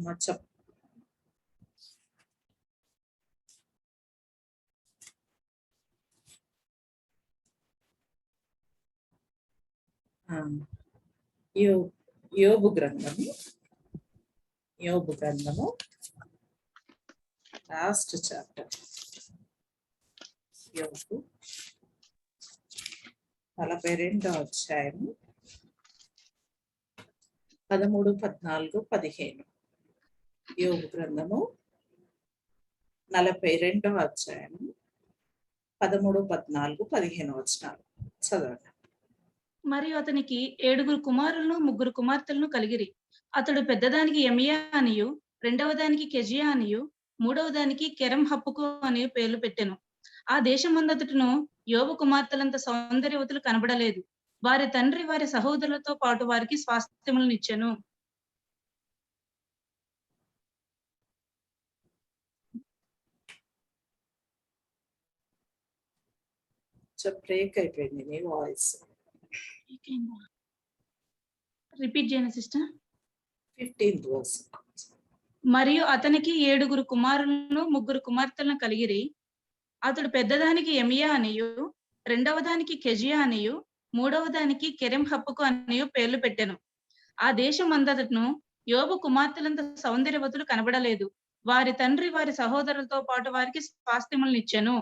అమ్మ చెప్ యోబు గ్రంథము లాస్ట్ చాప్టర్. యోబు 42వ అధ్యాయము 13, 14, 15. యోబు గ్రంథము 42వ అధ్యాయము 13, 14, 15 వచనాలు చదవండి. మరియు అతనికి 7 కుమారులను 3 కుమార్తెలను కలిగిరి. అతడు పెద్దదానికి ఎమియా అనియు, రెండవ దానికి కెజియా అనియు, మూడవ దానికి కెరం హప్పుకు అనియు పేర్లు పెట్టెను. ఆ దేశమంతటను యోబు కుమార్తెలంత సౌందర్యవతులు కనబడలేదు. వారి తండ్రి వారి సహోదరులతో పాటు వారికి స్వాస్థ్యములనిచ్చెను. బ్రేక్ అయిపోయింది నీ వాయిస్. రిపీట్ చేయండి సిస్టర్. 15th verse. మరియు అతనికి 7 కుమారులను 3 కుమార్తెలను కలిగిరి. అతడు పెద్దదానికి ఎమియా అనియు, రెండవ దానికి కెజియా అనియు, మూడవ దానికి కెరెం హప్పుకు అనియు పేర్లు పెట్టెను. ఆ దేశం అంతటను యోబు కుమార్తెలంత సౌందర్యవతులు కనబడలేదు. వారి తండ్రి వారి సహోదరులతో పాటు వారికి స్వాస్థ్యములనిచ్చెను.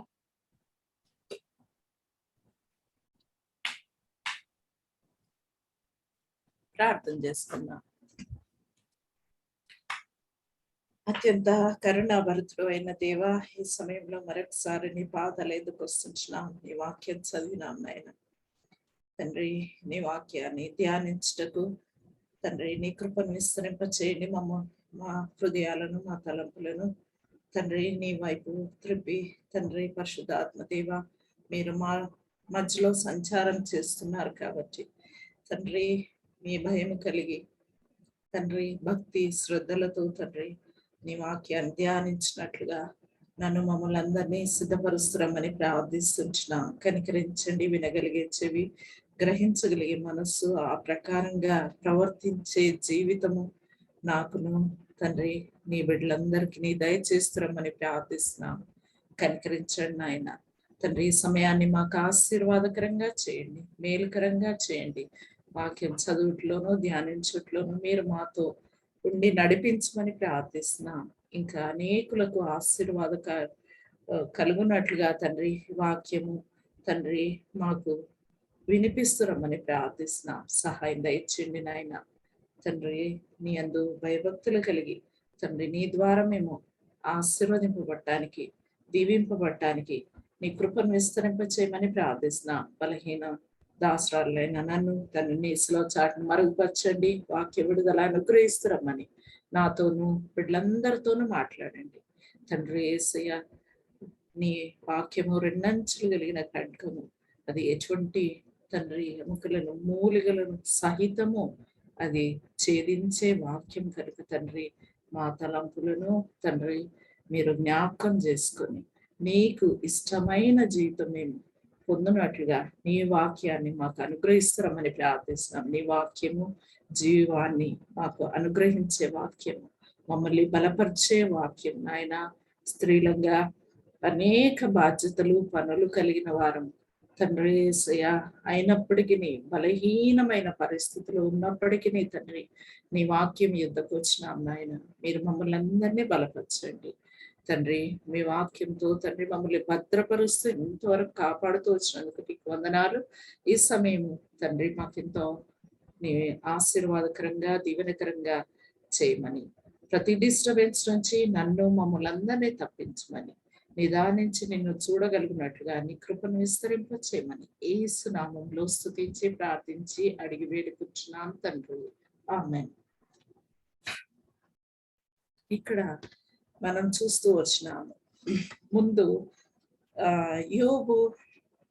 ప్రార్థన చేసుకున్నాం. అత్యంత కరుణాభరితుడు అయిన దేవా, ఈ సమయంలో మరొకసారి నీ పాదాలు ఎందుకు వస్తున్నాం. నీ వాక్యం చదివినాం నాయన తండ్రి. నీ వాక్యాన్ని ధ్యానించుటకు తండ్రి నీ కృపను విస్తరింపచేయండి. మా హృదయాలను మా తలంపులను తండ్రి నీ వైపు త్రిప్పి తండ్రి పరిశుద్ధాత్మ దేవ, మీరు మా మధ్యలో సంచారం చేస్తున్నారు కాబట్టి తండ్రి మీ భయం కలిగి తండ్రి భక్తి శ్రద్ధలతో తండ్రి నీ వాక్యాన్ని ధ్యానించినట్లుగా నన్ను మమ్మల్ని అందరినీ సిద్ధపరుస్తున్నామని ప్రార్థిస్తుంటున్నా. కనికరించండి, వినగలిగే చెవి, గ్రహించగలిగే మనస్సు, ఆ ప్రకారంగా ప్రవర్తించే జీవితము నాకును తండ్రి నీ బిడ్డలందరికీ నీ దయచేస్తున్నామని ప్రార్థిస్తున్నాను. కనికరించండి నాయన తండ్రి. ఈ సమయాన్ని మాకు ఆశీర్వాదకరంగా చేయండి, మేలుకరంగా చేయండి. వాక్యం చదువుట్లోనూ ధ్యానించుట్లోనూ మీరు మాతో ఉండి నడిపించమని ప్రార్థిస్తున్నాం. ఇంకా అనేకులకు ఆశీర్వాదక కలుగునట్లుగా తండ్రి వాక్యము తండ్రి మాకు వినిపిస్తురమ్మని ప్రార్థిస్తున్నాం. సహాయం దయచేయండి నాయన తండ్రి. నీ అందు భయభక్తులు కలిగి తండ్రి నీ ద్వారా మేము ఆశీర్వదింపబడటానికి దీవింపబడటానికి నీ కృపను విస్తరింపచేయమని ప్రార్థిస్తున్నాం. బలహీన దాసరాలైన నన్ను తన నీసులో చాటును మరుగుపరచండి. వాక్య విడుదల అనుగ్రహిస్తురమ్మని నాతోనూ బిడ్డలందరితోనూ మాట్లాడండి తండ్రి. యేసయ్య నీ వాక్యము రెండంచులు కలిగిన ఖడ్గము, అది ఎటువంటి తండ్రి ఎముకలను మూలికలను సహితము అది ఛేదించే వాక్యం కనుక తండ్రి మా తలంపులను తండ్రి మీరు జ్ఞాపకం చేసుకొని నీకు ఇష్టమైన జీవితం మేము పొందినట్లుగా నీ వాక్యాన్ని మాకు అనుగ్రహిస్తామని ప్రార్థిస్తున్నాం. నీ వాక్యము జీవాన్ని మాకు అనుగ్రహించే వాక్యము, మమ్మల్ని బలపరిచే వాక్యం నాయన. స్త్రీలంగా అనేక బాధ్యతలు పనులు కలిగిన వారం తండ్రి యేసయ్య అయినప్పటికీ బలహీనమైన పరిస్థితులు ఉన్నప్పటికీ తండ్రి నీ వాక్యం యుద్ధకు వచ్చినాం నాయన. మీరు మమ్మల్ని అందరినీ బలపరచండి తండ్రి. మీ వాక్యంతో తండ్రి మమ్మల్ని భద్రపరుస్తూ ఇంతవరకు కాపాడుతూ వచ్చినందుకు నీకు వందనాలు. ఈ సమయము తండ్రి మాకెంతో నీ ఆశీర్వాదకరంగా దీవెనకరంగా చేయమని, ప్రతి డిస్టర్బెన్స్ నుంచి నన్ను మమ్మల్ని అందరినీ తప్పించమని, నిదానించి నిన్ను చూడగలిగినట్లుగా నీ కృపను విస్తరింప చేయమని యేసు నామములో స్తుతించి ప్రార్థించి అడిగి వేడుకుంటున్నాను తండ్రి. ఆమేన్. ఇక్కడ మనం చూస్తూ వచ్చినాము ముందు యోబు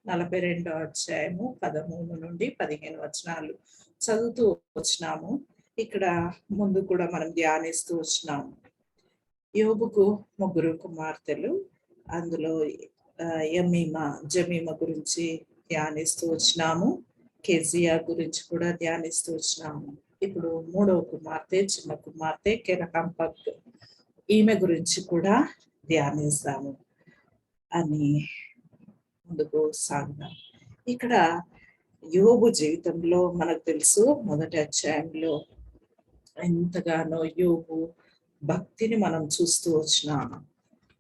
42వ అధ్యాయము 13 నుండి 15 వచనాలు చదువుతూ వచ్చినాము. ఇక్కడ ముందు కూడా మనం ధ్యానిస్తూ వచ్చినాము. యోబుకు 3 కుమార్తెలు, అందులో జమీమ గురించి ధ్యానిస్తూ వచ్చినాము. కెజియా గురించి కూడా ధ్యానిస్తూ వచ్చినాము. ఇప్పుడు మూడవ కుమార్తె, చిన్న కుమార్తె కెరకంపక్, ఈమె గురించి కూడా ధ్యానిస్తాము అని ముందుకు సాగుదాం. ఇక్కడ యోబు జీవితంలో మనకు తెలుసు, మొదటి అధ్యాయంలో ఎంతగానో యోబు భక్తిని మనం చూస్తూ వచ్చినాము.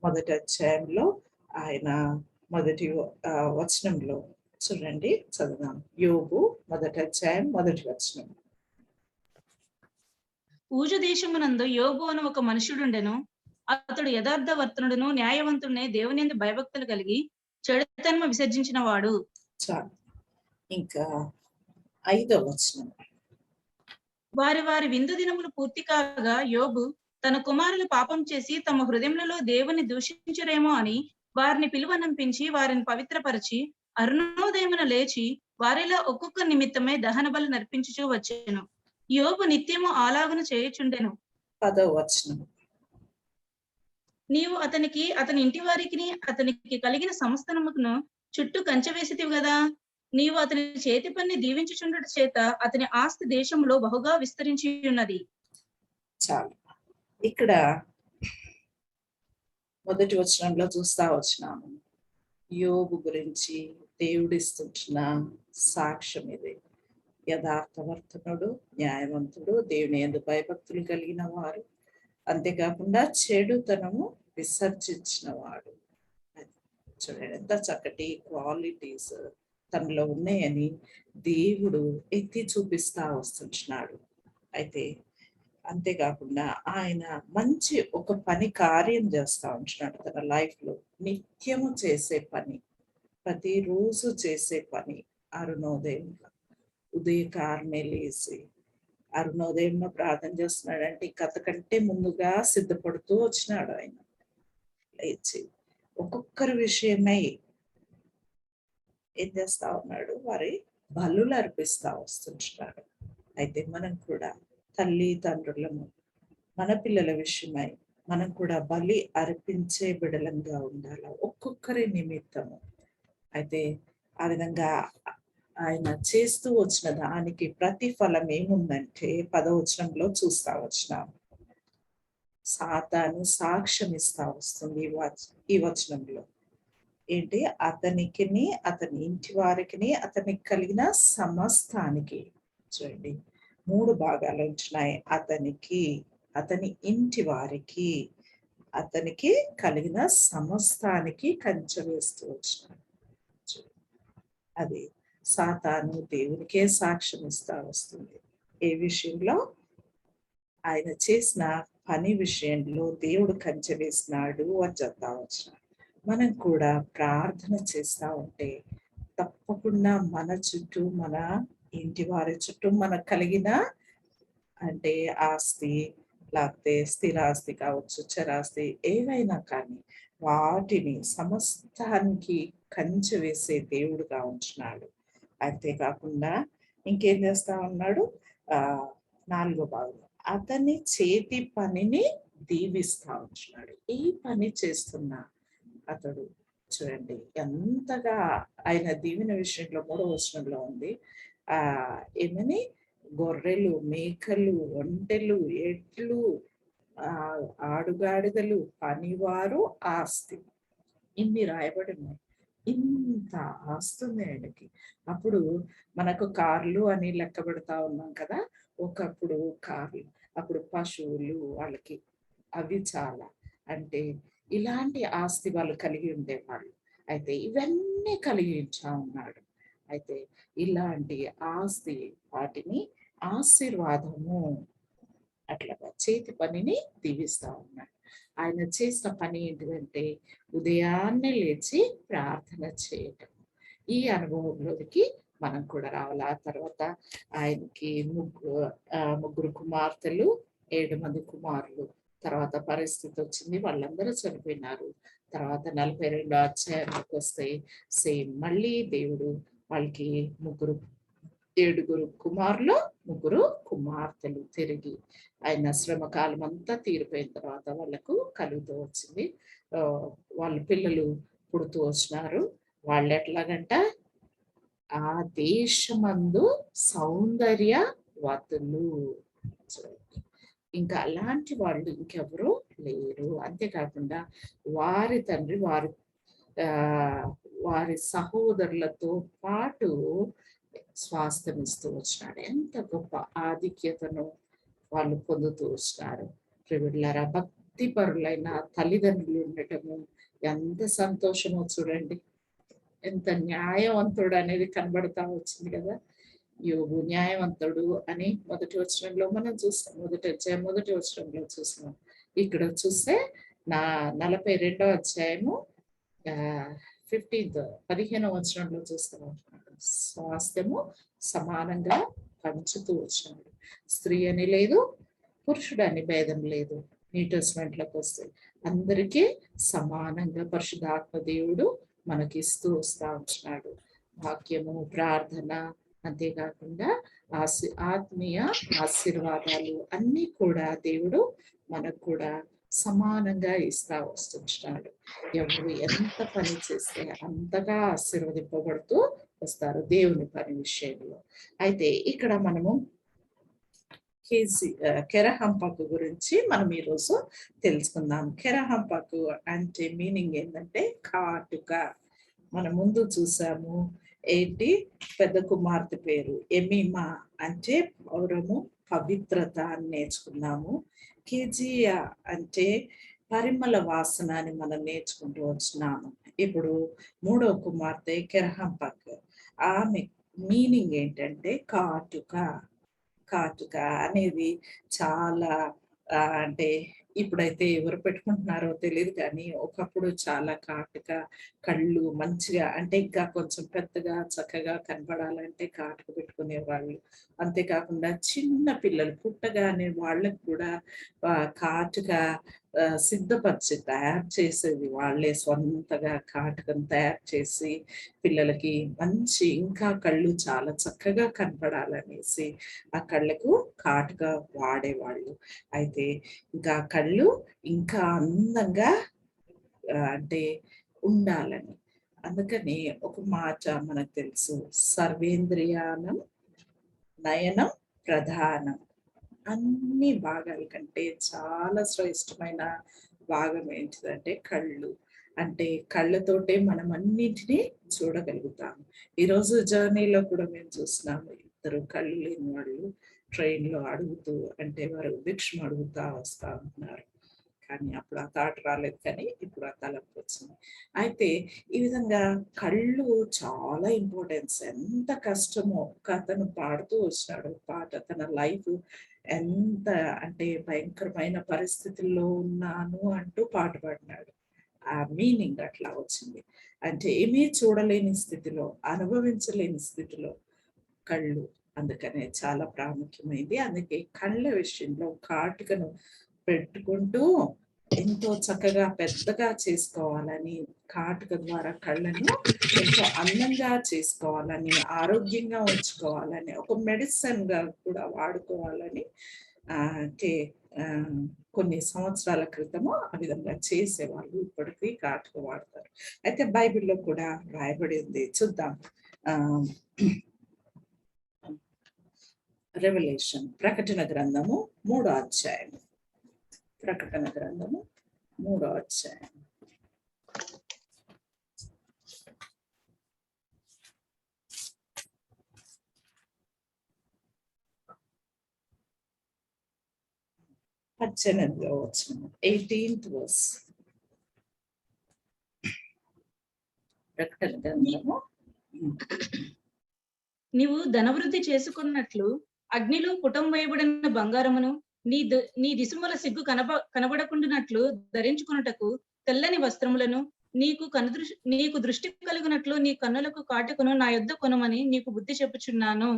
మొదటి అధ్యాయంలో ఆయన మొదటి వచనంలో చూడండి, చదువుదాం. యోబు మొదటి అధ్యాయం మొదటి వచనం. ఊజు దేశమునందు యోబు అను ఒక మనుషుడుండెను. అతడు యథార్థవర్తనుడును న్యాయవంతుడినే, దేవుని యందు భయభక్తులు కలిగి చెడుతనము విసర్జించిన వాడు. చాలు. ఇంకా 5వ వచనం. వారి వారి విందు దినములు పూర్తి కాగా యోబు తన కుమారులు పాపం చేసి తమ హృదయములలో దేవుని దూషించరేమో అని వారిని పిలువనంపించి వారిని పవిత్రపరిచి అరుణోదయమున లేచి వారిలో ఒక్కొక్క నిమిత్తమే దహన బలి నర్పించుచూ వచ్చెను. యోబు నిత్యము అలాగున చేయుచుండెను. 10వ వచనం. నీవు అతనికి, అతని ఇంటి వారికి, అతనికి కలిగిన సమస్తమును చుట్టూ కంచె వేసితివి గదా. నీవు అతని చేతి పని దీవించుచుండుట చేత అతని ఆస్తి దేశంలో బహుగా విస్తరించి ఉన్నది. చాలు. ఇక్కడ మొదటి వచనంలో చూస్తా వచ్చినాము, యోబు గురించి దేవుడిస్తున్న సాక్ష్యం ఇది. యథార్థవర్తనుడు, న్యాయవంతుడు, దేవుని యందు భయభక్తులు కలిగిన వారు, అంతేకాకుండా చెడుతనము విసర్జించిన వాడు. చూడండి ఎంత చక్కటి క్వాలిటీస్ తనలో ఉన్నాయని దేవుడు ఎత్తి చూపిస్తా వస్తున్నాడు. అయితే అంతేకాకుండా ఆయన మంచి ఒక పని కార్యం చేస్తా ఉంటున్నాడు తన లైఫ్ లో. నిత్యము చేసే పని, ప్రతిరోజు చేసే పని. అరుణోదయంలో ఉదయకారమే లేసి అరుణోదయంలో ప్రార్థన చేస్తున్నాడంటే కథ కంటే ముందుగా సిద్ధపడుతూ వచ్చినాడు ఆయన. లేచి ఒక్కొక్కరి విషయమై ఏం చేస్తా ఉన్నాడు, వారి బలులు అర్పిస్తా వస్తుంటున్నాడు. అయితే మనం కూడా తల్లి తండ్రులము, మన పిల్లల విషయమై మనం కూడా బలి అర్పించే బిడలంగా ఉండాలి, ఒక్కొక్కరి నిమిత్తము. అయితే ఆ విధంగా ఆయన చేస్తూ వచ్చిన దానికి ప్రతిఫలం ఏముందంటే 10వ వచనంలో చూస్తా వచ్చినాం. సాతాను సాక్ష్యం ఇస్తా వస్తుంది ఈ వచనంలో. ఏంటి? అతనికిని, అతని ఇంటి వారికి, అతనికి కలిగిన సమస్తానికి. చూడండి 3 భాగాలు ఉంటున్నాయి. అతనికి, అతని ఇంటి వారికి, అతనికి కలిగిన సమస్తానికి కంచె వేస్తూ వచ్చినాడు. అది సాతాను దేవునికే సాక్ష్యం ఇస్తా వస్తుంది. ఏ విషయంలో? ఆయన చేసిన పని విషయంలో దేవుడు కంచె వేసినాడు అని చెప్తా వచ్చినాడు. మనం కూడా ప్రార్థన చేస్తా ఉంటే తప్పకుండా మన చుట్టూ, మన ఇంటి వారి చుట్టూ మనకు కలిగిన అంటే ఆస్తి, లేకపోతే స్థిరాస్తి కావచ్చు, చరాస్తి, ఏవైనా కానీ వాటిని సమస్తానికి కంచె వేసే దేవుడుగా ఉంటున్నాడు. అంతేకాకుండా ఇంకేం చేస్తా ఉన్నాడు? 4వ భాగం, అతని చేతి పనిని దీవిస్తా ఉంటున్నాడు. ఈ పని చేస్తున్నా అతడు చూడండి ఎంతగా ఆయన దీవెన విషయంలో 3వ వచనంలో ఉంది. ఏమని? గొర్రెలు, మేకలు, ఒంటెలు, ఎడ్లు, ఆడుగాడిదలు, పనివారు, ఆస్తి, ఇన్ని రాయబడి ఉన్నాయి. ఇంత ఆస్తుంది ఆయనకి. అప్పుడు మనకు కార్లు అని లెక్క పెడతా ఉన్నాం కదా, ఒకప్పుడు కార్లు, అప్పుడు పశువులు వాళ్ళకి అవి చాలా. అంటే ఇలాంటి ఆస్తి వాళ్ళు కలిగి ఉండేవాళ్ళు. అయితే ఇవన్నీ కలిగించా ఉన్నాడు. అయితే ఇలాంటి ఆస్తి, వాటిని ఆశీర్వాదము అట్లాగా చేతి పనిని దీవిస్తా ఉన్నాడు. ఆయన చేసిన పని ఏంటిదంటే ఉదయాన్నే లేచి ప్రార్థన చేయటం. ఈ అనుభవంలోకి మనం కూడా రావాలి. ఆ తర్వాత ఆయనకి ముగ్గురు కుమార్తెలు, 7 మంది కుమారులు. తర్వాత పరిస్థితి వచ్చింది, వాళ్ళందరూ చనిపోయినారు. తర్వాత 42వ అధ్యాయంలోకి వస్తే సేమ్ మళ్ళీ దేవుడు వాళ్ళకి 7 కుమారులు, 3 కుమార్తెలు. తిరిగి ఆయన శ్రమకాలం అంతా తీరిపోయిన తర్వాత వాళ్ళకు కలుగుతూ వచ్చింది. వాళ్ళ పిల్లలు పుడుతూ వచ్చినారు. వాళ్ళు ఎట్లాగంట ఆ దేశమందు సౌందర్య వదులు. ఇంకా అలాంటి వాళ్ళు ఇంకెవరూ లేరు. అంతేకాకుండా వారి తండ్రి వారి సహోదరులతో పాటు స్వాస్థ్యం ఇస్తూ వచ్చినాడు. ఎంత గొప్ప ఆధిక్యతను వాళ్ళు పొందుతూ వచ్చినారు. ప్రియులారా, భక్తిపరులైన తల్లిదండ్రులు ఉండటము ఎంత సంతోషమో చూడండి. ఎంత న్యాయవంతుడు అనేది కనబడతా వచ్చింది కదా. యోబు న్యాయవంతుడు అని మొదటి వచనంలో మనం చూస్తాం. మొదటి వచనంలో చూస్తున్నాం. ఇక్కడ చూస్తే 42వ అధ్యాయము 15వ వచనంలో చూస్తున్నాం. స్వాస్థ్యము సమానంగా పంచుతూ వచ్చినాడు. స్త్రీ అని లేదు, పురుషుడు అని భేదం లేదు. న్యూ టెస్టమెంట్లోకి వస్తే అందరికీ సమానంగా పరిశుద్ధాత్మ దేవుడు మనకి ఇస్తూ వస్తా ఉంటున్నాడు. వాక్యము, ప్రార్థన, అంతేకాకుండా ఆత్మీయ ఆశీర్వాదాలు అన్నీ కూడా దేవుడు మనకు కూడా సమానంగా ఇస్తా వస్తున్నాడు. ఎవరు ఎంత పని చేస్తే అంతగా ఆశీర్వదింపబడుతూ వస్తారు దేవుని పని విషయంలో. అయితే ఇక్కడ మనము కెరహంపకు గురించి మనం ఈరోజు తెలుసుకుందాం. కెరహంపకు అంటే మీనింగ్ ఏంటంటే కాటుక. మనం ముందు చూసాము ఏంటి, పెద్ద కుమార్తె పేరు ఎమీమా అంటే పౌరము, పవిత్రత అని నేర్చుకున్నాము. కెజియా అంటే పరిమళ వాసన అని మనం నేర్చుకుంటూ వచ్చినాము. ఇప్పుడు 3వ కుమార్తె కెరహంపక్, ఆమె మీనింగ్ ఏంటంటే కాటుక. కాటుక అనేది చాలా అంటే ఇప్పుడైతే ఎవరు పెట్టుకుంటున్నారో తెలియదు, కానీ ఒకప్పుడు చాలా కాటుక, కళ్ళు మంచిగా అంటే ఇంకా కొంచెం పెద్దగా చక్కగా కనపడాలంటే కాటుక పెట్టుకునేవాళ్ళు. అంతేకాకుండా చిన్న పిల్లలు పుట్టగానే వాళ్ళకు కూడా కాటుక సిద్ధపరిచి తయారు చేసేది వాళ్ళే. స్వంతగా కాటుకను తయారు చేసి పిల్లలకి మంచి ఇంకా కళ్ళు చాలా చక్కగా కనపడాలనేసి ఆ కళ్ళకు కాటుక వాడేవాళ్ళు. అయితే ఇంకా కళ్ళు ఇంకా అందంగా అంటే ఉండాలని, అందుకని ఒక మాట మనకు తెలుసు, సర్వేంద్రియానం నయనం ప్రధానం. అన్ని భాగాల కంటే చాలా శ్రేష్టమైన భాగం ఏంటిదంటే కళ్ళు. అంటే కళ్ళతోటే మనం అన్నింటినీ చూడగలుగుతాము. ఈరోజు జర్నీలో కూడా మేము చూస్తున్నాము, ఇద్దరు కళ్ళు లేని వాళ్ళు ట్రైన్లో అడుగుతూ అంటే వారు భిక్షం అడుగుతా వస్తా ఉంటున్నారు. కానీ అప్పుడు ఆ థాట్ రాలేదు, కానీ ఇప్పుడు ఆ తలంపు వచ్చింది. అయితే ఈ విధంగా కళ్ళు చాలా ఇంపార్టెన్స్. ఎంత కష్టమో అతను పాడుతూ వచ్చినాడు పాట. తన లైఫ్ ఎంత అంటే భయంకరమైన పరిస్థితుల్లో ఉన్నాను అంటూ పాట పాడినాడు. ఆ మీనింగ్ అట్లా వచ్చింది. అంటే ఏమీ చూడలేని స్థితిలో, అనుభవించలేని స్థితిలో కళ్ళు అందుకనే చాలా ప్రాముఖ్యమైంది. అందుకే కళ్ళ విషయంలో కాటుకను పెట్టుకుంటూ ఎంతో చక్కగా పెద్దగా చేసుకోవాలని, కాటుక ద్వారా కళ్ళను ఎంతో అందంగా చేసుకోవాలని, ఆరోగ్యంగా ఉంచుకోవాలని, ఒక మెడిసిన్ గా కూడా వాడుకోవాలని అంటే కొన్ని సంవత్సరాల క్రితము ఆ విధంగా చేసేవాళ్ళు. ఇప్పటికీ కాటుక వాడతారు. అయితే బైబిల్లో కూడా రాయబడి ఉంది, చూద్దాం. రెవల్యూషన్, ప్రకటన గ్రంథము 3వ అధ్యాయం. ప్రకటన గ్రంథము 3వ అధ్యాయం. పద్దెనిమిదవ వచనం, 18th verse. ప్రకటన గ్రంథము. నీవు ధనవృద్ధి చేసుకున్నట్లు అగ్నిలో పుటం వేయబడిన బంగారమును, నీ దిశముల సిగ్గు కనబడకుండానట్లు ధరించుకున్నటకు తెల్లని వస్త్రములను, నీకు దృష్టి కలిగినట్లు నీ కన్నులకు కాటుకను నా యొద్ద కొనమని నీకు బుద్ధి చెప్పుచున్నాను.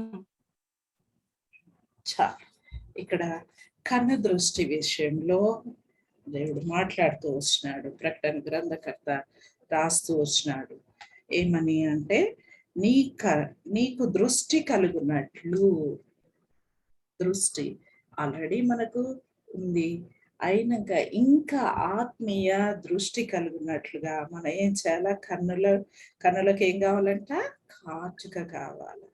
ఇక్కడ కన్ను దృష్టి విషయంలో దేవుడు మాట్లాడుతూ వచ్చినాడు. ప్రకటన గ్రంథకర్త రాస్తూ వచ్చినాడు. ఏమని అంటే, నీకు దృష్టి కలుగునట్లు. దృష్టి ఆల్రెడీ మనకు ఉంది, అయినాక ఇంకా ఆత్మీయ దృష్టి కలుగునట్లుగా మనం ఏం చేయాలా? కన్నులకు ఏం కావాలంట? కాటుక కావాలి.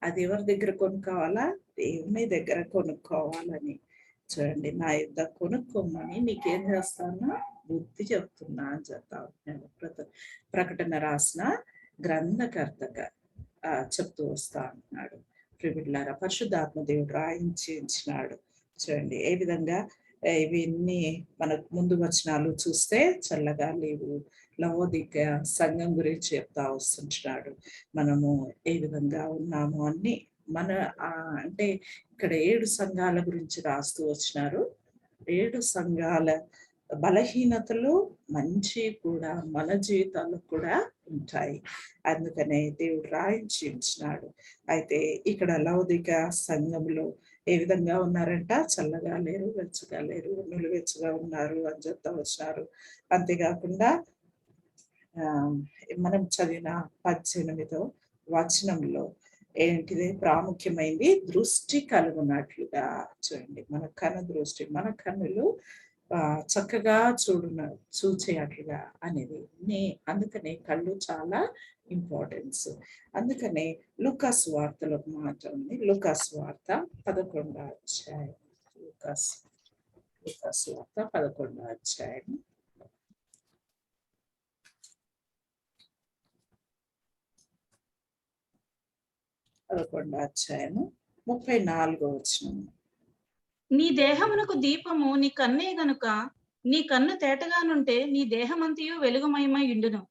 అది ఎవరి దగ్గర కొనుక్కోవాలా? దేవుని దగ్గర కొనుక్కోవాలని. చూడండి, నా యుద్ధ కొనుక్కోమని నీకేం చేస్తాను? బుద్ధి చెప్తున్నా అని చెప్తా ఉంటున్నాడు. ప్రకటన రాసిన గ్రంథకర్తగా చెప్తూ వస్తా ఉంటున్నాడు. ప్రియులారా, పరిశుద్ధాత్మ దేవుడు రాయించినాడు. చూడండి ఏ విధంగా ఇవన్నీ మనకు ముందు వచనాలు చూస్తే చల్లగా లేవు, లవోదికయ సంఘం గురించి చెప్తా వస్తుంటున్నాడు. మనము ఏ విధంగా ఉన్నాము అన్ని మన అంటే ఇక్కడ 7 సంఘాల గురించి రాస్తూ వచ్చినారు. 7 సంఘాల బలహీనతలు మంచి కూడా మన జీవితాల్లో కూడా ఉంటాయి. అందుకనే దేవుడు రాయించి ఉంచినాడు. అయితే ఇక్కడ లవోదికయ సంఘంలో ఏ విధంగా ఉన్నారంట? చల్లగా లేరు, వెచ్చగా లేరు, నిలువెచ్చగా ఉన్నారు అని చెప్తా వచ్చినారు. అంతేకాకుండా మనం చదివిన 18వ వచనంలో ఏంటిది ప్రాముఖ్యమైనది? దృష్టి కలుగునట్లుగా. చూడండి, మన కన్ను దృష్టి, మన కన్నులు చక్కగా చూచేటట్లుగా అనేది. అందుకనే కళ్ళు చాలా ఇంపార్టెన్స్. అందుకనే లూకాసు వార్తలో ఒక మాట ఉంది. లూకాసు వార్త 11వ అధ్యాయం. లూకాసు వార్త 11వ అధ్యాయం. 11వ అధ్యాయము 34వ వచనం. నీ దేహమునకు దీపము నీ కన్నే గనుక నీ కన్ను తేటగానుంటే నీ దేహమంతయు వెలుగుమయమై ఉండును.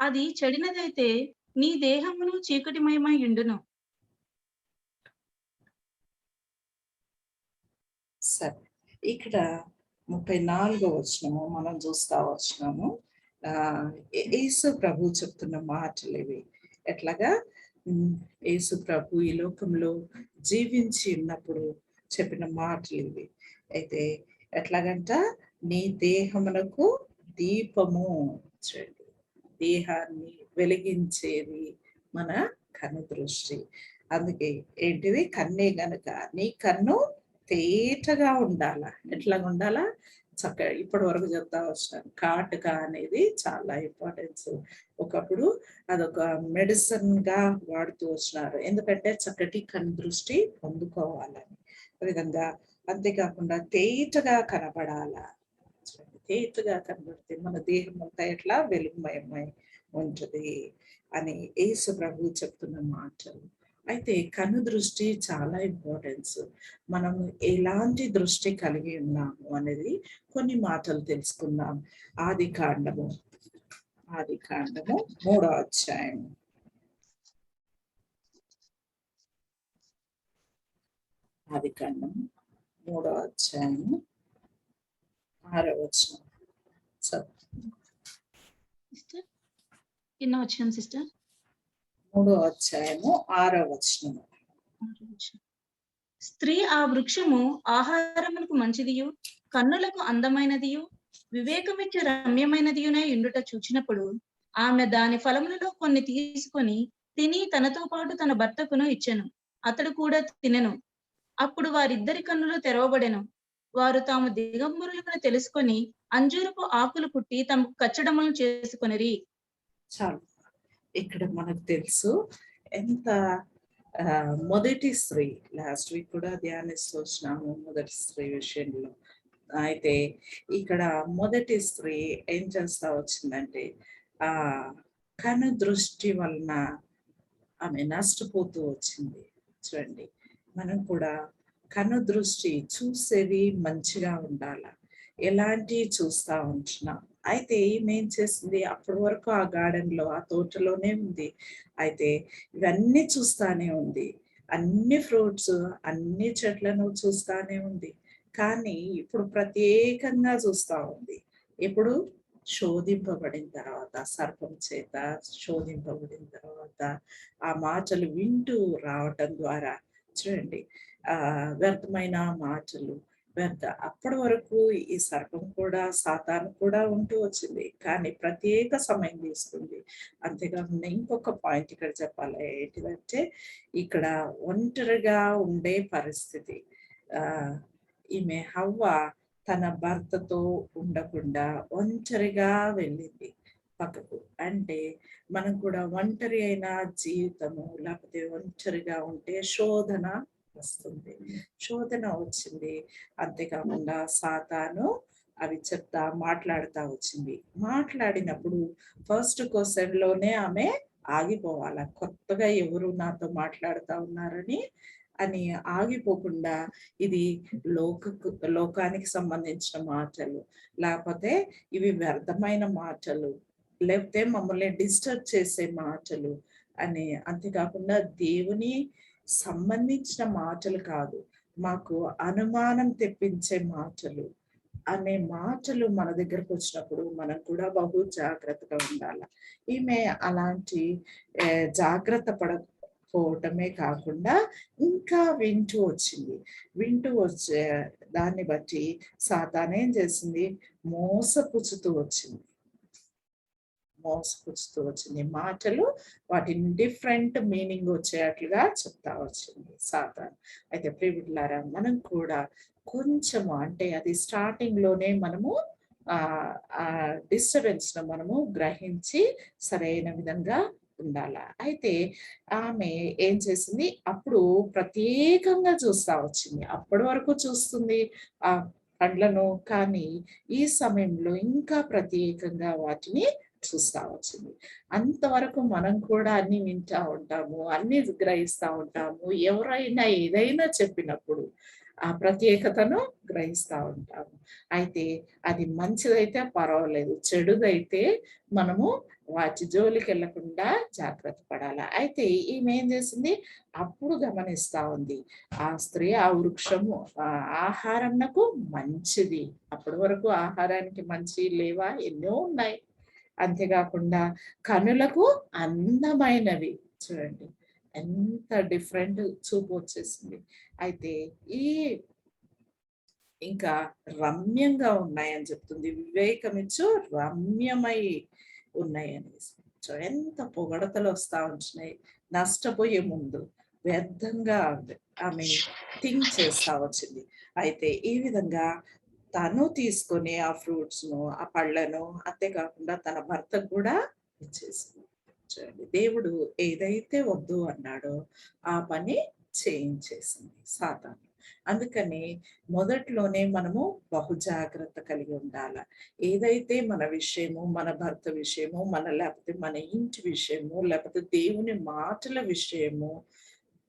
అది చెడినదైతే నీ దేహమును చీకటిమయమై ఉండును. సరే, ఇక్కడ 34వ వచనము మనం చూస్తా వచ్చినాము. యేసు ప్రభు చెప్తున్న మాటలు ఇవి. ఎట్లాగా? యేసు ప్రభు ఈ లోకంలో జీవించి ఉన్నప్పుడు చెప్పిన మాటలు ఇవి. అయితే ఎట్లాగంట? నీ దేహమునకు దీపము. చూడండి, దేహాన్ని వెలిగించేది మన కన్ను దృష్టి. అందుకే ఏంటిది? కన్నే గనక నీ కన్ను తేటగా ఉండాలా. ఎట్లాగా ఉండాలా? చక్కగా ఇప్పటి వరకు చెప్తా వచ్చాను. కాటుక అనేది చాలా ఇంపార్టెన్స్. ఒకప్పుడు అదొక మెడిసిన్ గా వాడుతూ వచ్చినారు. ఎందుకంటే చక్కటి కన్ను దృష్టి పొందుకోవాలని. ఆ విధంగా అంతేకాకుండా తేటగా కనబడాలా. తేటగా కనబడితే మన దేహం అంతా ఎట్లా వెలుగుమయమై ఉంటది అని యేసు ప్రభు చెప్తున్న మాటలు. అయితే కన్ను దృష్టి చాలా ఇంపార్టెన్స్. మనం ఎలాంటి దృష్టి కలిగి ఉన్నాము అనేది కొన్ని మాటలు తెలుసుకుందాం. ఆదికాండము 3వ అధ్యాయం. ఆదికాండము 3వ అధ్యాయము 6వ వచనం. ఎన్నో వచనం సిస్టర్? 3వ అధ్యాయము 6వ వచనము. స్త్రీ ఆ వృక్షము ఆహారమునకు మంచిదియు కన్నులకు అందమైనదియు వివేకమిచ్చే రమ్యమైనదియునై ఉండుట చూచినప్పుడు ఆమె దాని ఫలములలో కొన్ని తీసుకొని తిని తనతో పాటు తన భర్తకును ఇచ్చెను. అతడు కూడా తినెను. అప్పుడు వారిద్దరి కన్నులు తెరవబడెను. వారు తాము దిగంబరులను తెలుసుకొని అంజూరపు ఆకులు పుట్టి తమకు కచ్చడములను చేసుకొనిరి. చాలు, ఇక్కడ మనకు తెలుసు ఎంత మొదటి స్త్రీ. లాస్ట్ వీక్ కూడా ధ్యానిస్తూ వచ్చినాము మొదటి స్త్రీ విషయంలో. అయితే ఇక్కడ మొదటి స్త్రీ ఏం చేస్తా వచ్చిందంటే కను దృష్టి వలన ఆమె నష్టపోతూ వచ్చింది. చూడండి, మనం కూడా కను దృష్టి చూసేవి మంచిగా ఉండాల. ఎలాంటివి చూస్తా ఉంటున్నాం. అయితే ఏం చేసింది? అప్పటి వరకు ఆ గార్డెన్ లో, ఆ తోటలోనే ఉంది. అయితే ఇవన్నీ చూస్తానే ఉంది. అన్ని ఫ్రూట్స్, అన్ని చెట్లను చూస్తానే ఉంది. కానీ ఇప్పుడు ప్రత్యేకంగా చూస్తా ఉంది. ఎప్పుడు? శోధింపబడిన తర్వాత, సర్పం చేత శోధింపబడిన తర్వాత, ఆ మాటలు వింటూ రావటం ద్వారా. చూడండి, వ్యర్థమైన మాటలు వ్యర్థ. అప్పటి వరకు ఈ సర్పం కూడా, సాతాను కూడా ఉంటూ వచ్చింది. కానీ ప్రత్యేక సమయం తీసుకుంది. అంతేకాకుండా ఇంకొక పాయింట్ ఇక్కడ చెప్పాలి. ఏంటిదంటే ఇక్కడ ఒంటరిగా ఉండే పరిస్థితి. ఈమె హవ్వ తన భర్తతో ఉండకుండా ఒంటరిగా వెళ్ళింది. పక్కకు. అంటే మనం కూడా ఒంటరి అయిన జీవితము, లేకపోతే ఒంటరిగా ఉంటే శోధన వస్తుంది. శోధన వచ్చింది. అంతేకాకుండా సాతాను అవి చెప్తా మాట్లాడుతా వచ్చింది. మాట్లాడినప్పుడు ఫస్ట్ క్వెషన్‌లోనే ఆమె ఆగిపోవాల. కొత్తగా ఎవరు నాతో మాట్లాడుతా ఉన్నారని అని ఆగిపోకుండా ఇది లోకానికి సంబంధించిన మాటలు, లేకపోతే ఇవి వ్యర్థమైన మాటలు, లేకపోతే మమ్మల్ని డిస్టర్బ్ చేసే మాటలు అని. అంతేకాకుండా దేవుని సంబంధించిన మాటలు కాదు, మాకు అనుమానం తెప్పించే మాటలు అనే మాటలు మన దగ్గరకు వచ్చినప్పుడు మనం కూడా బహు జాగ్రత్తగా ఉండాలి. ఈమె అలాంటి జాగ్రత్త పడకపోవటమే కాకుండా ఇంకా వింటూ వచ్చింది. వింటూ వచ్చే దాన్ని బట్టి సాతాను ఏం చేసింది, మోసపుచ్చుతూ వచ్చింది. మోసపుచ్చుతూ వచ్చింది. మాటలు వాటిని డిఫరెంట్ మీనింగ్ వచ్చేటట్లుగా చెప్తా వచ్చింది సాతాను. అయితే ప్రియబిడ్డలారా, మనం కూడా కొంచెము అంటే అది స్టార్టింగ్ లోనే మనము ఆ డిస్టర్బెన్స్ ను మనము గ్రహించి సరైన విధంగా ఉండాల. అయితే ఆమె ఏం చేసింది, అప్పుడు ప్రత్యేకంగా చూస్తా వచ్చింది. అప్పటి వరకు చూస్తుంది ఆ పండ్లను, కానీ ఈ సమయంలో ఇంకా ప్రత్యేకంగా వాటిని చూస్తా వచ్చింది. అంతవరకు మనం కూడా అన్ని వింటా ఉంటాము, అన్ని గ్రహిస్తా ఉంటాము. ఎవరైనా ఏదైనా చెప్పినప్పుడు ఆ ప్రత్యేకతను గ్రహిస్తా ఉంటాము. అయితే అది మంచిదైతే పర్వాలేదు, చెడుదైతే మనము వాటి జోలికి వెళ్ళకుండా జాగ్రత్త పడాలి. అయితే ఈమె ఏం చేసింది, అప్పుడు గమనిస్తా ఉంది ఆ స్త్రీ ఆ వృక్షము ఆహారంనకు మంచిది. అప్పటి వరకు ఆహారానికి మంచి లేవా, ఎన్నో ఉన్నాయి. అంతేకాకుండా కనులకు అందమైనవి. చూడండి ఎంత డిఫరెంట్ చూపు వచ్చేసింది. అయితే ఈ ఇంకా రమ్యంగా ఉన్నాయని చెప్తుంది. వివేకమిచ్చు రమ్యమై ఉన్నాయి అనేసి. ఎంత పొగడతలు వస్తా ఉంటున్నాయి. నష్టపోయే ముందు వ్యర్థంగా ఆమె థింక్ చేస్తా వచ్చింది. అయితే ఈ విధంగా తను తీసుకొని ఆ ఫ్రూట్స్ ను, ఆ పళ్ళను, అంతేకాకుండా తన భర్తకు కూడా ఇచ్చేసింది. చూడండి, దేవుడు ఏదైతే వద్దు అన్నాడో ఆ పని చేయించేసింది సాతాను. అందుకని మొదట్లోనే మనము బహు జాగ్రత్త కలిగి ఉండాల. ఏదైతే మన విషయము, మన భర్త విషయము, లేకపోతే మన ఇంటి విషయము, లేకపోతే దేవుని మాటల విషయము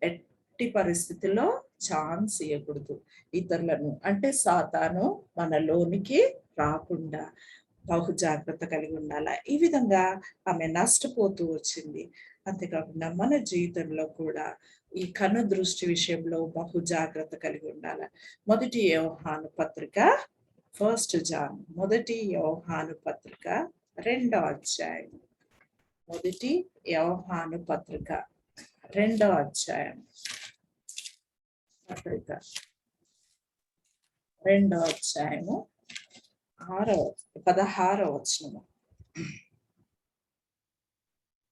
ఎట్టి పరిస్థితుల్లో ఛాన్స్ ఇవ్వకూడదు ఇతరులను. అంటే సాతాను మనలోనికి రాకుండా బహు జాగ్రత్త కలిగి ఉండాల. ఈ విధంగా ఆమె నష్టపోతూ వచ్చింది. అంతేకాకుండా మన జీవితంలో కూడా ఈ కను దృష్టి విషయంలో బహు జాగ్రత్త కలిగి ఉండాలి. మొదటి యోహాను పత్రిక, ఫస్ట్ జాన్, మొదటి యోహాను పత్రిక 2వ అధ్యాయం. మొదటి యోహాను పత్రిక 2వ అధ్యాయం. పత్రిక 2వ అధ్యాయము 16వ వచనము.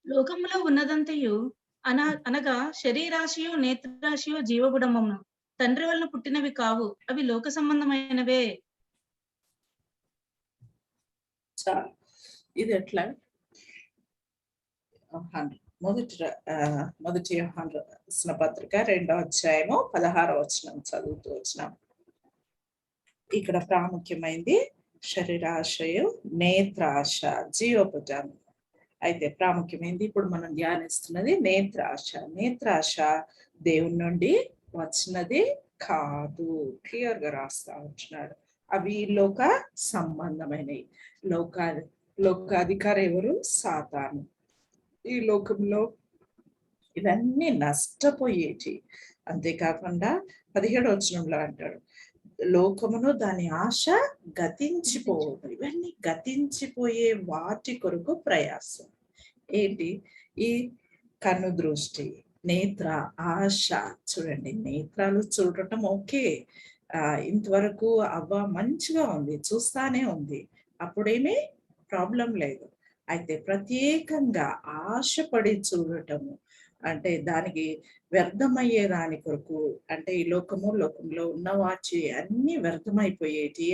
లోకములో ఉన్నదంతయు అనగా శరీరాశయు, నేత్రాశయు, జీవగుడమమును తండ్రి వలన పుట్టినవి కావు, అవి లోక సంబంధమైనవే. ఇది ఎట్లా, మొదటి యోహాను రాసిన పత్రిక 2వ అధ్యాయము 16వ వచనం చదువుతూ వచ్చినాం. ఇక్కడ ప్రాముఖ్యమైంది శరీరాశయు, నేత్రాశ, జీవపుటము. అయితే ప్రాముఖ్యమైనది ఇప్పుడు మనం ధ్యానిస్తున్నది నేత్రాశ. నేత్రాశ దేవుని నుండి వచ్చినది కాదు, క్లియర్ గా రాస్తా ఉంటున్నాడు. అవి లోక సంబంధమైనవి. లోకాధికారి ఎవరు, సాతాను. ఈ లోకంలో ఇవన్నీ నష్టపోయేటి. అంతేకాకుండా 17వ వచనంలో అంటాడు, లోకమును దాని ఆశ గతించిపోవడం. ఇవన్నీ గతించిపోయే వాటి కొరకు ప్రయాసం. ఏంటి, ఈ కన్ను దృష్టి, నేత్ర ఆశ. చూడండి, నేత్రాలు చూడటం ఓకే, ఇంతవరకు అవ్వ మంచిగా ఉంది, చూస్తానే ఉంది, అప్పుడేమీ ప్రాబ్లం లేదు. అయితే ప్రత్యేకంగా ఆశపడి చూడటము అంటే దానికి వ్యర్థమయ్యే దాని కొరకు, అంటే ఈ లోకంలో ఉన్న వాటి అన్ని వ్యర్థమైపోయేటి,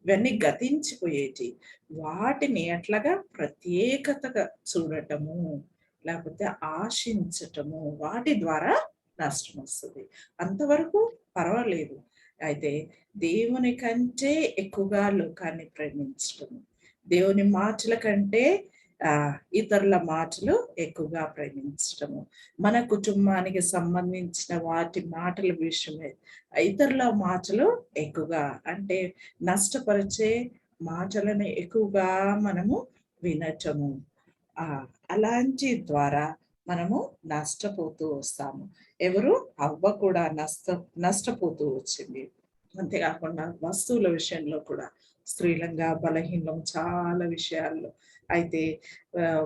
ఇవన్నీ గతించిపోయేటి. వాటిని ఎట్లాగా ప్రత్యేకతగా చూడటము, లేకపోతే ఆశించటము, వాటి ద్వారా నష్టం వస్తది. అంతవరకు పర్వాలేదు. అయితే దేవుని కంటే ఎక్కువగా లోకాన్ని ప్రేమించటము, దేవుని మాటల కంటే ఇతరుల మాటలు ఎక్కువగా ప్రేమించటము, మన కుటుంబానికి సంబంధించిన వాటి మాటల విషయమే ఇతరుల మాటలు ఎక్కువగా, అంటే నష్టపరిచే మాటలను ఎక్కువగా మనము వినటము. అలాంటి ద్వారా మనము నష్టపోతూ వస్తాము. ఎవరు? హవ్వ కూడా నష్టపోతూ వచ్చింది. అంతేకాకుండా వస్తువుల విషయంలో కూడా స్త్రీలంగా బలహీనం చాలా విషయాల్లో. అయితే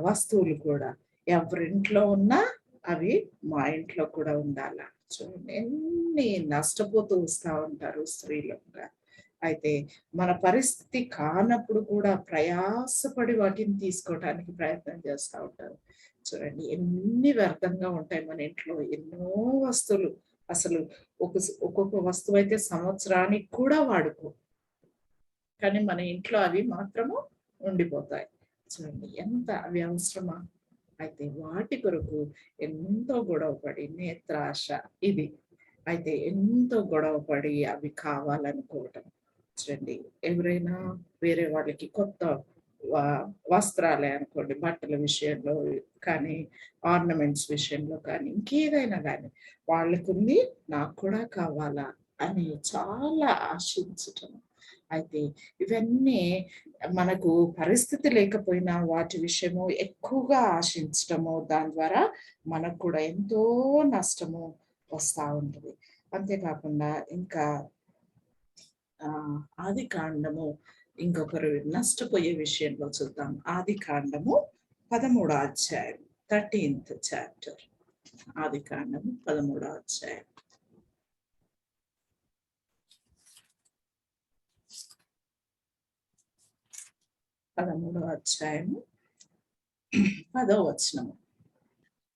వస్తువులు కూడా ఎవరింట్లో ఉన్నా అవి మా ఇంట్లో కూడా ఉండాలా. చూడండి ఎన్ని నష్టపోతూ వస్తా ఉంటారు స్త్రీలుగా. అయితే మన పరిస్థితి కానప్పుడు కూడా ప్రయాసపడి వాటిని తీసుకోవటానికి ప్రయత్నం చేస్తూ ఉంటారు. చూడండి ఎన్ని వ్యర్థంగా ఉంటాయి మన ఇంట్లో. ఎన్నో వస్తువులు అసలు ఒక్కొక్క వస్తువు అయితే సంవత్సరానికి కూడా వాడుకో, కానీ మన ఇంట్లో అవి మాత్రము ఉండిపోతాయి. చూడండి ఎంత అవి అవసరమా? అయితే వాటి కొరకు ఎంతో గొడవపడి నేత్రాశ ఇది. అయితే ఎంతో గొడవపడి అవి కావాలనుకోవటం. చూడండి ఎవరైనా వేరే వాళ్ళకి కొత్త వస్త్రాలే అనుకోండి, బట్టల విషయంలో కానీ, ఆర్నమెంట్స్ విషయంలో కానీ, ఇంకేదైనా కానీ వాళ్ళకుంది నాకు కూడా కావాలా అని చాలా ఆశించటం. అయితే ఇవన్నీ మనకు పరిస్థితి లేకపోయినా వాటి విషయము ఎక్కువగా ఆశించటము, దాని ద్వారా మనకు కూడా ఎంతో నష్టము వస్తా ఉంటుంది. అంతేకాకుండా ఇంకా ఆదికాండము ఇంకొకరు నష్టపోయే విషయంలో చూద్దాం. ఆదికాండము 13వ అధ్యాయం, 13th చాప్టర్. ఆదికాండము 13వ అధ్యాయం. 13వ అధ్యాయము 10వ వచనము.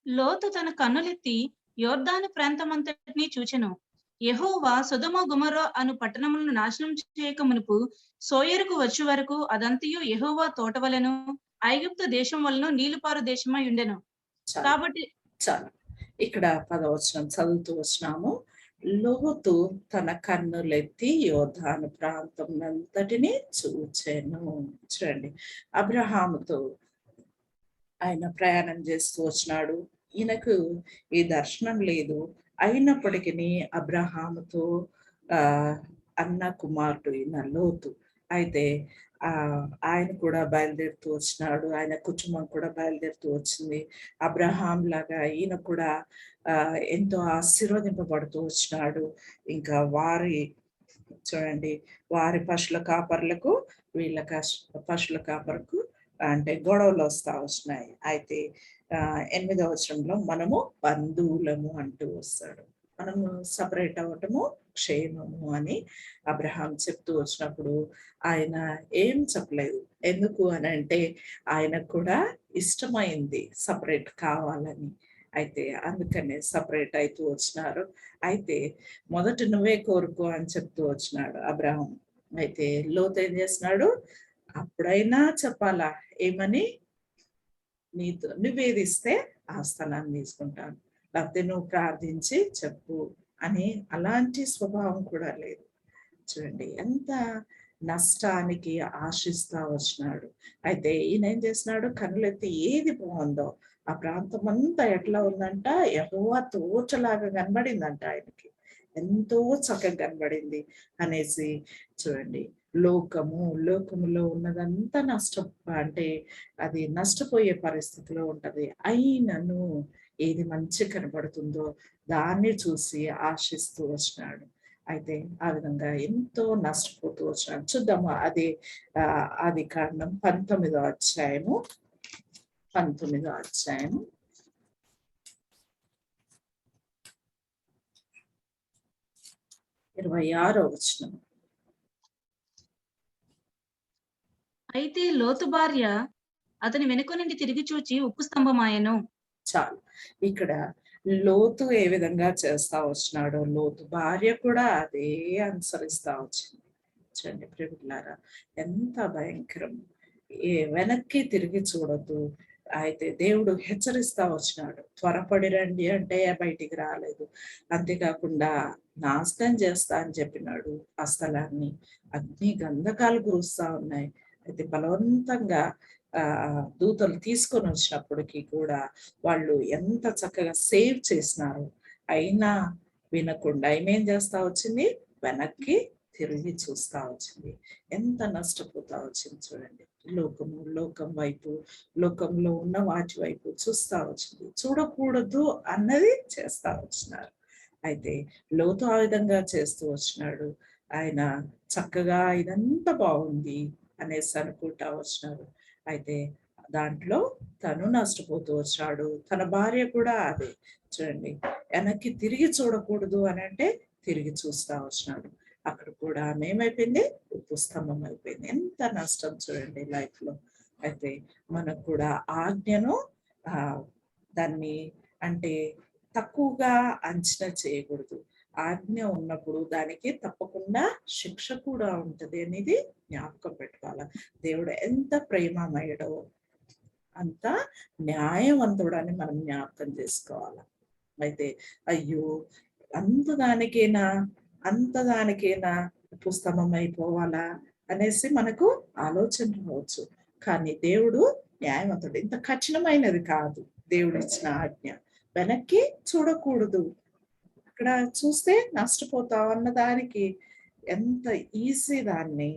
లోతు తన కన్నులెత్తి యొర్దాను ప్రాంతమంతటిని చూచెను. యెహోవా సొదొమ గొమొర్రా అను పట్టణములను నాశనం చేయక మునుపు సోయరుకు వచ్చే వరకు అదంతయు యెహోవా తోట వలెను ఐగుప్తు దేశం వలన నీళ్లుపారు దేశమై ఉండెను. కాబట్టి చాలు ఇక్కడ 10వ వచనం చదువుతూ వచ్చినాము. లోతు తన కన్నులెత్తి యోర్దాను ప్రాంతం అంతటిని చూచెను. చూడండి అబ్రహాముతో ఆయన ప్రయాణం చేస్తూ వచ్చినాడు. ఈయనకు ఈ దర్శనం లేదు. అయినప్పటికీ అబ్రహాముతో అన్న కుమారుడు ఈయన లోతు. అయితే ఆయన కూడా బయలుదేరుతూ వచ్చినాడు. ఆయన కుటుంబం కూడా బయలుదేరుతూ వచ్చింది. అబ్రహాం లాగా ఈయన కూడా ఎంతో ఆశీర్వదింపబడుతూ వచ్చినాడు. ఇంకా చూడండి వారి పశువుల కాపర్లకు వీళ్ళ పశువుల కాపర్కు అంటే గొడవలు వస్తా వచ్చినాయి. అయితే 8వ వచనంలో మనము బంధువులము అంటూ వస్తాడు. మనము సపరేట్ అవ్వటము క్షేమము అని అబ్రహాం చెప్తూ వచ్చినప్పుడు ఆయన ఏం చెప్పలేదు. ఎందుకు అని అంటే ఆయనకు కూడా ఇష్టమైంది సపరేట్ కావాలని. అయితే అందుకనే సపరేట్ అవుతూ వచ్చినారు. అయితే మొదట నువ్వే కోరుకో అని చెప్తూ వచ్చినాడు అబ్రహాం. అయితే లోతు ఏం చేస్తున్నాడు? అప్పుడైనా చెప్పాలా ఏమని? నీతో నివేదిస్తే ఆ స్థలాన్ని తీసుకుంటాను, లేకపోతే నువ్వు ప్రార్థించి చెప్పు అని. అలాంటి స్వభావం కూడా లేదు. చూడండి ఎంత నష్టానికి ఆశిస్తా వచ్చినాడు. అయితే ఈయన ఏం చేసినాడు? కన్నులెత్తి ఏది బాగుందో ఆ ప్రాంతం అంతా ఎట్లా ఉందంట, యెహోవా తోటలాగా కనబడిందంట ఆయనకి. ఎంతో చక్కగా కనబడింది అనేసి. చూడండి లోకములో ఉన్నదంతా అంటే అది నష్టపోయే పరిస్థితిలో ఉంటది. అయినను ఏది మంచి కనబడుతుందో దాన్ని చూసి ఆశిస్తూ వచ్చినాడు. అయితే ఆ విధంగా ఎంతో నష్టపోతూ వచ్చినాడు. చూద్దాము అది ఆదికాండం 19వ అధ్యాయము 26వ వచనం. అయితే లోతు భార్య అతని వెనుక నుండి తిరిగి చూచి ఉక్కు స్తంభమాయెను. చాలు ఇక్కడ లోతు ఏ విధంగా చేస్తా వచ్చినాడో లోతు భార్య కూడా అదే అనుసరిస్తా వచ్చింది. చూడండి ప్రియులారా, ఎంత భయంకరం. వెనక్కి తిరిగి చూడొద్దు. అయితే దేవుడు హెచ్చరిస్తా వచ్చినాడు, త్వరపడి రండి అంటే బయటికి రాలేదు. అంతేకాకుండా నాశనం చేస్తా అని చెప్పినాడు. ఆ స్థలాన్ని అగ్ని గంధకాలు కురుస్తా ఉన్నాయి. అయితే బలవంతంగా దూతలు తీసుకొని వచ్చినప్పటికీ కూడా వాళ్ళు ఎంత చక్కగా సేవ్ చేసినారు. అయినా వినకుండా ఏమేం చేస్తా వచ్చింది, వెనక్కి తిరిగి చూస్తా వచ్చింది. ఎంత నష్టపోతా వచ్చింది చూడండి. లోకం వైపు, లోకంలో ఉన్న వాటి వైపు చూస్తా వచ్చింది. చూడకూడదు అన్నది చేస్తా వచ్చినారు. అయితే లోతు ఆ విధంగా చేస్తూ వచ్చినాడు. ఆయన చక్కగా ఇదంతా బాగుంది అనేసి అనుకుంటా వచ్చినాడు. అయితే దాంట్లో తను నష్టపోతూ వచ్చాడు, తన భార్య కూడా అదే. చూడండి, వెనక్కి తిరిగి చూడకూడదు అని అంటే తిరిగి చూస్తా వచ్చినాడు. అక్కడ కూడా ఆమె ఏమైపోయింది, ఉప్పు స్తంభం అయిపోయింది. ఎంత నష్టం చూడండి లైఫ్ లో. అయితే మనకు కూడా ఆజ్ఞను దాన్ని అంటే తక్కువగా అంచనా చేయకూడదు. ఆజ్ఞ ఉన్నప్పుడు దానికి తప్పకుండా శిక్ష కూడా ఉంటది అనేది జ్ఞాపకం పెట్టుకోవాలి. దేవుడు ఎంత ప్రేమమయుడో అంత న్యాయవంతుడని మనం జ్ఞాపకం చేసుకోవాలి. అయితే అయ్యో, అంతదానికేనా అంతదానికేనా పుస్తకం అయిపోవాలా అనేసి మనకు ఆలోచన రావచ్చు. కానీ దేవుడు న్యాయవంతుడు. ఇంత కఠినమైనది కాదు దేవుడు ఇచ్చిన ఆజ్ఞ. వెనక్కి చూడకూడదు, అక్కడ చూస్తే నష్టపోతావు అన్న దానికి ఎంత ఈజీ దాన్ని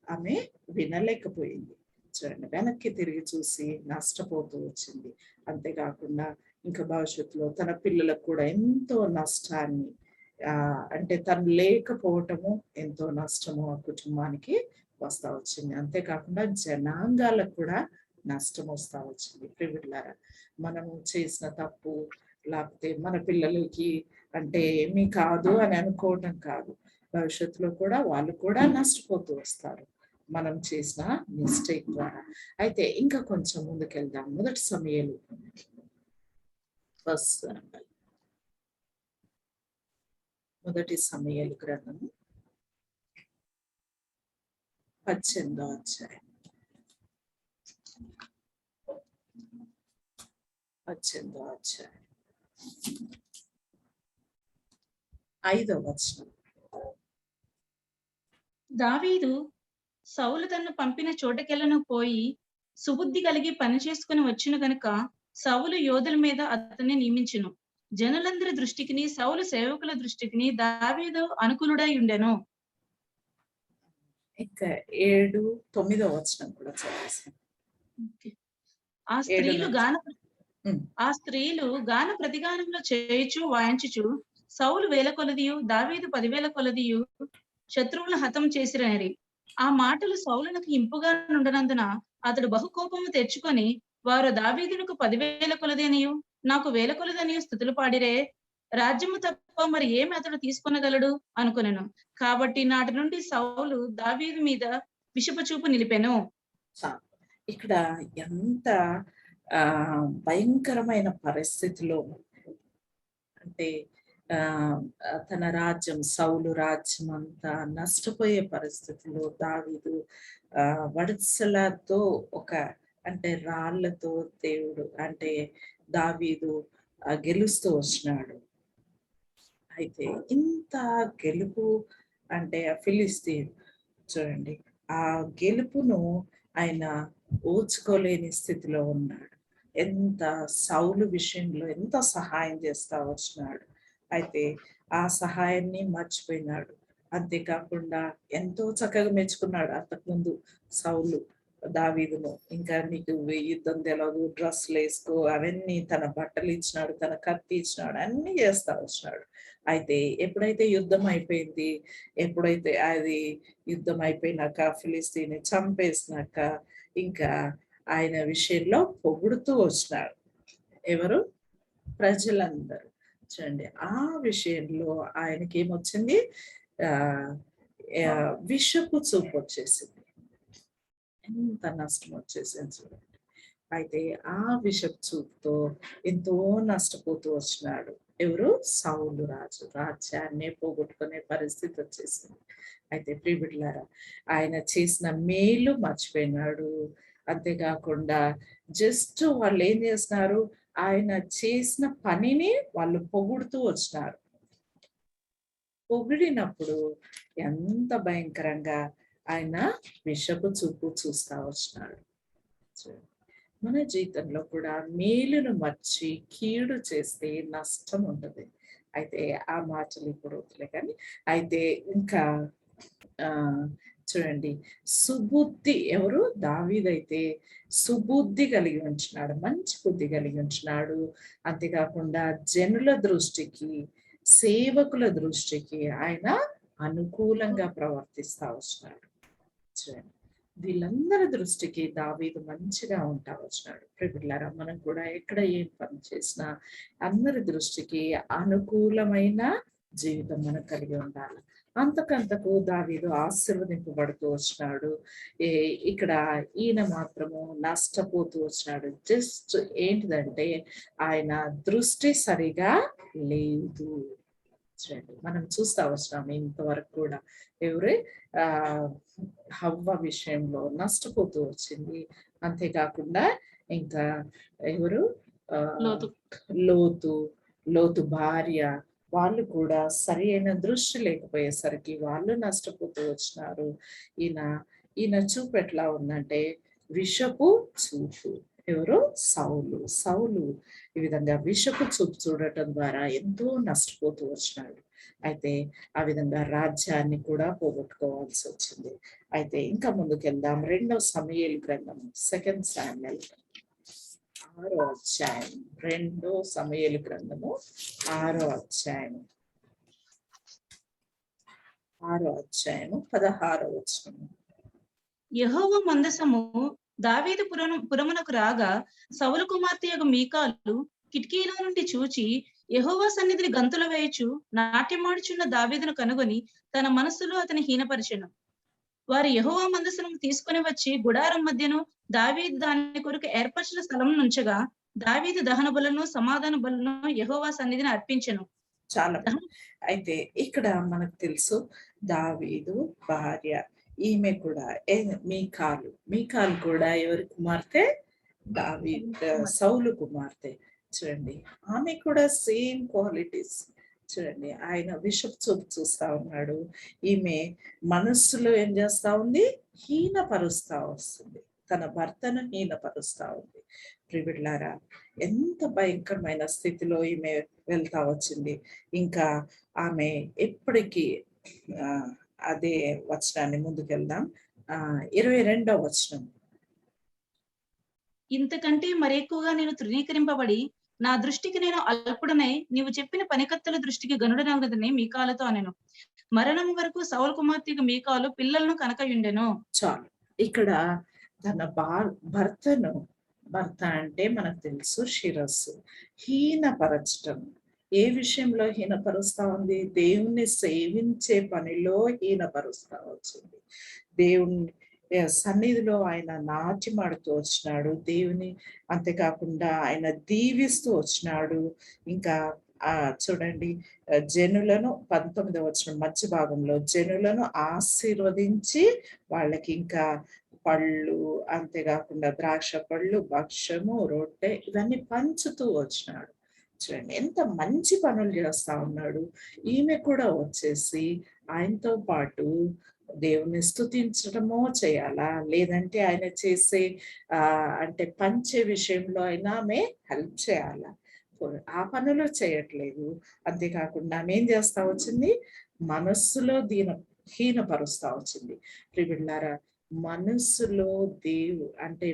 ఆమె వినలేకపోయింది. చూడండి, వెనక్కి తిరిగి చూసి నష్టపోతూ వచ్చింది. అంతేకాకుండా ఇంకా భవిష్యత్తులో తన పిల్లలకు కూడా ఎంతో నష్టాన్ని అంటే తను లేకపోవటము ఎంతో నష్టము ఆ కుటుంబానికి వస్తా వచ్చింది. అంతేకాకుండా జనాంగాలకు కూడా నష్టం వస్తా వచ్చింది. ప్రియులారా, మనము చేసిన తప్పు లేకపోతే మన పిల్లలకి అంటే ఏమీ కాదు అని అనుకోవటం కాదు, భవిష్యత్తులో కూడా వాళ్ళు కూడా నష్టపోతూ వస్తారు మనం చేసిన మిస్టేక్ ద్వారా. అయితే ఇంకా కొంచెం ముందుకెళ్దాం. మొదటి సమయాలు మొదటి సమయాలు గ్రంథం 18వ అధ్యాయం 5వ వచనం. దావీదు సౌలు తన్ను పంపిన చోటకెళ్ళను పోయి సుబుద్ధి కలిగి పని చేసుకుని వచ్చిన గనుక సౌలు యోధుల మీద అతన్ని నియమించును. జనులందరి దృష్టికిని సౌలు సేవకుల దృష్టికిని దావీదు అనుకూలుడై ఉండెను. ఇంకా 7, 9వ వచనం కూడా చదివేసాను. ఆ స్త్రీలు గాన ప్రతిగానంలో చేయుచు వాయించుచు సౌలు 1000 కొలదియు దావీదు 10,000 కొలదియు శత్రువులను హతం చేసిరని. ఆ మాటలు సౌలునకు ఇంపుగా నుండనందున అతడు బహుకోపము తెచ్చుకొని, వారు దావీదునకు 10,000 కొలదనియు నాకు 1000 కొలదనియు స్తుతులు పాడిరే, రాజ్యము తప్ప మరి ఏమి అతడు తీసుకొనగలడు అనుకొనెను. కాబట్టి నాటి నుండి సౌలు దావీదు మీద విషపు చూపు నిలిపెను. ఇక్కడ ఎంత భయంకరమైన పరిస్థితిలో అంటే తన రాజ్యం, సౌలు రాజ్యం అంతా నష్టపోయే పరిస్థితిలో దావీదు వడిసెలతో అంటే రాళ్లతో దేవుడు అంటే దావీదు గెలుస్తూ వచ్చినాడు. అయితే ఇంత గెలుపు అంటే ఫిలిస్తీన్ చూడండి, ఆ గెలుపును ఆయన ఓర్చుకోలేని స్థితిలో ఉన్నాడు. ఎంత సౌలు విషయంలో ఎంత సహాయం చేస్తా వచ్చినాడు. అయితే ఆ సహాయాన్ని మర్చిపోయినాడు. అంతేకాకుండా ఎంతో చక్కగా మెచ్చుకున్నాడు అంతకుముందు సౌలు దావీదును. ఇంకా నీకు యుద్ధం తెలియదు, డ్రెస్సులు వేసుకో, అవన్నీ తన బట్టలు ఇచ్చినాడు, తన కత్తి ఇచ్చినాడు, అన్ని చేస్తా వచ్చినాడు. అయితే ఎప్పుడైతే యుద్ధం అయిపోయింది, ఎప్పుడైతే అది యుద్ధం అయిపోయినాక ఫిలిస్తీన్ని చంపేసినాక ఇంకా ఆయన విషయంలో పొగుడుతూ వచ్చినాడు. ఎవరు? ప్రజలందరూ. చూడండి, ఆ విషయంలో ఆయనకి ఏమొచ్చింది, విషపు చూపు వచ్చేసింది. ఎంత నష్టం వచ్చేసింది చూడండి. అయితే ఆ విషపు చూపుతో ఎంతో నష్టపోతూ వచ్చినాడు. ఎవరు? సౌలు రాజు. రాజ్యాన్నే పోగొట్టుకునే పరిస్థితి వచ్చేసింది. అయితే ప్రియబిడ్డలారా, ఆయన చేసిన మేలు మర్చిపోయినాడు. అంతేకాకుండా జస్ట్ వాళ్ళు ఏం చేస్తున్నారు, ఆయన చేసిన పనిని వాళ్ళు పొగుడుతూ వచ్చినారు. పొగిడినప్పుడు ఎంత భయంకరంగా ఆయన విషపు చూపు చూస్తా వచ్చినాడు. మన జీవితంలో కూడా మేలును మర్చి కీడు చేస్తే నష్టం ఉంటుంది. అయితే ఆ మాటలు ఇప్పుడు వద్దులే కానీ, అయితే ఇంకా ఆ చూడండి, సుబుద్ధి ఎవరు? దావీదైతే సుబుద్ధి కలిగి ఉంచినాడు, మంచి బుద్ధి కలిగి ఉంచినాడు. అంతేకాకుండా జనుల దృష్టికి, సేవకుల దృష్టికి ఆయన అనుకూలంగా ప్రవర్తిస్తా వచ్చినాడు. చూడండి, వీళ్ళందరి దృష్టికి దావీదు మంచిగా ఉంటా వచ్చినాడు. ప్రియబిడ్డలారా, మనం కూడా ఎక్కడ ఏం పని చేసినా అందరి దృష్టికి అనుకూలమైన జీవితం మనం కలిగి ఉండాలి. అంతకంతకు దావీదు ఆశీర్వదింపబడుతూ వచ్చినాడు. ఇక్కడ ఈయన మాత్రము నష్టపోతూ వచ్చినాడు. జస్ట్ ఏంటిదంటే ఆయన దృష్టి సరిగా లేదు. చూడండి, మనం చూస్తా వచ్చినాము ఇంతవరకు కూడా ఎవరే హవ్వ విషయంలో నష్టపోతూ వచ్చింది. అంతేకాకుండా ఇంకా ఎవరు? లోతు. లోతు భార్య, వాళ్ళు కూడా సరి అయిన దృష్టి లేకపోయేసరికి వాళ్ళు నష్టపోతూ వచ్చినారు. ఈయన చూపు ఎట్లా ఉందంటే విషపు చూపు. ఎవరు? సౌలు ఈ విధంగా విషపు చూపు చూడటం ద్వారా ఎంతో నష్టపోతూ వచ్చినాడు. అయితే ఆ విధంగా రాజ్యాన్ని కూడా పోగొట్టుకోవాల్సి వచ్చింది. అయితే ఇంకా ముందుకెళ్దాం. 2వ సమూయేలు గ్రంథము, 2 శామ్యూయల్ 6వ అధ్యాయం. 2 సమూయేలు గ్రంథము 6వ అధ్యాయం, 16వ వచనం. యెహోవా మందసము దావీదు పురమునకు రాగా సౌలు కుమార్తె యొక్క మీకాలు కిటికీలో నుండి చూచి యెహోవా సన్నిధిని గంతులు వేయచు నాట్యమాడుచున్న దావీదును కనుగొని తన మనస్సులో అతని హీనపరిచెను. వారు యెహోవా మందసము తీసుకుని వచ్చి గుడారం మధ్యను దావీదు దాని కొరకు ఏర్పరిచిన స్థలం నుంచగా దావీదు దహన బలులను సమాధాన బలులను యెహోవా సన్నిధిని అర్పించెను. చాలా అయితే ఇక్కడ మనకు తెలుసు, దావీదు భార్య ఈమె కూడా మీకాలు కూడా ఎవరి కుమార్తె? సౌలు కుమార్తె. చూడండి, ఆమె కూడా సేమ్ క్వాలిటీస్. చూడండి, ఆయన విషపు చూపు చూస్తా ఉన్నాడు, ఈమె మనస్సులో ఏం చేస్తా ఉంది? హీనపరుస్తా వస్తుంది, తన భర్తను హీనపరుస్తా ఉంది. ప్రియబిడ్డలారా, ఎంత భయంకరమైన స్థితిలో ఈమె వెళ్తా వచ్చింది. ఇంకా ఆమె ఎప్పటికీ అదే వచనాన్ని ముందుకెళ్దాం. 22వ వచనం. ఇంతకంటే మరెక్కువగా నేను తృణీకరింపబడి నా దృష్టికి నేను అల్పుడనై నీవు చెప్పిన పనికత్తెల దృష్టికి గనుడనగుదని మీకాలతో అనెను. మరణం వరకు సౌలు కుమార్తె మీకాలు పిల్లలను కనకయుండెను. చాలు, ఇక్కడ తన భర్త అంటే మనకు తెలుసు శిరస్సు, హీనపరచటం. ఏ విషయంలో హీనపరుస్తా ఉంది? దేవుణ్ణి సేవించే పనిలో హీనపరుస్తా వచ్చింది. దేవుని సన్నిధిలో ఆయన నాట్యమాడుతూ వచ్చినాడు దేవుని. అంతేకాకుండా ఆయన దీవిస్తూ వచ్చినాడు. ఇంకా చూడండి, జనులను 19వ వచనం మధ్య భాగంలో జనులను ఆశీర్వదించి వాళ్ళకి ఇంకా పళ్ళు, అంతేకాకుండా ద్రాక్ష పళ్ళు, భక్ష్యము, రొట్టె ఇవన్నీ పంచుతూ వచ్చినాడు. చూడండి, ఎంత మంచి పనులు చేస్తా ఉన్నాడు. ఈమె కూడా వచ్చేసి ఆయనతో పాటు దేవుని స్తుతించడమో చేయాలా, లేదంటే ఆయన చేసే అంటే పంచే విషయంలో అయినా ఆమె హెల్ప్ చేయాలా? ఆ పనులు చేయట్లేదు. అంతేకాకుండా ఆమె ఏం చేస్తా వచ్చింది? మనస్సులో హీనపరుస్తా వచ్చింది. ప్రియబిడ్డలారా, మనస్సులో అంటే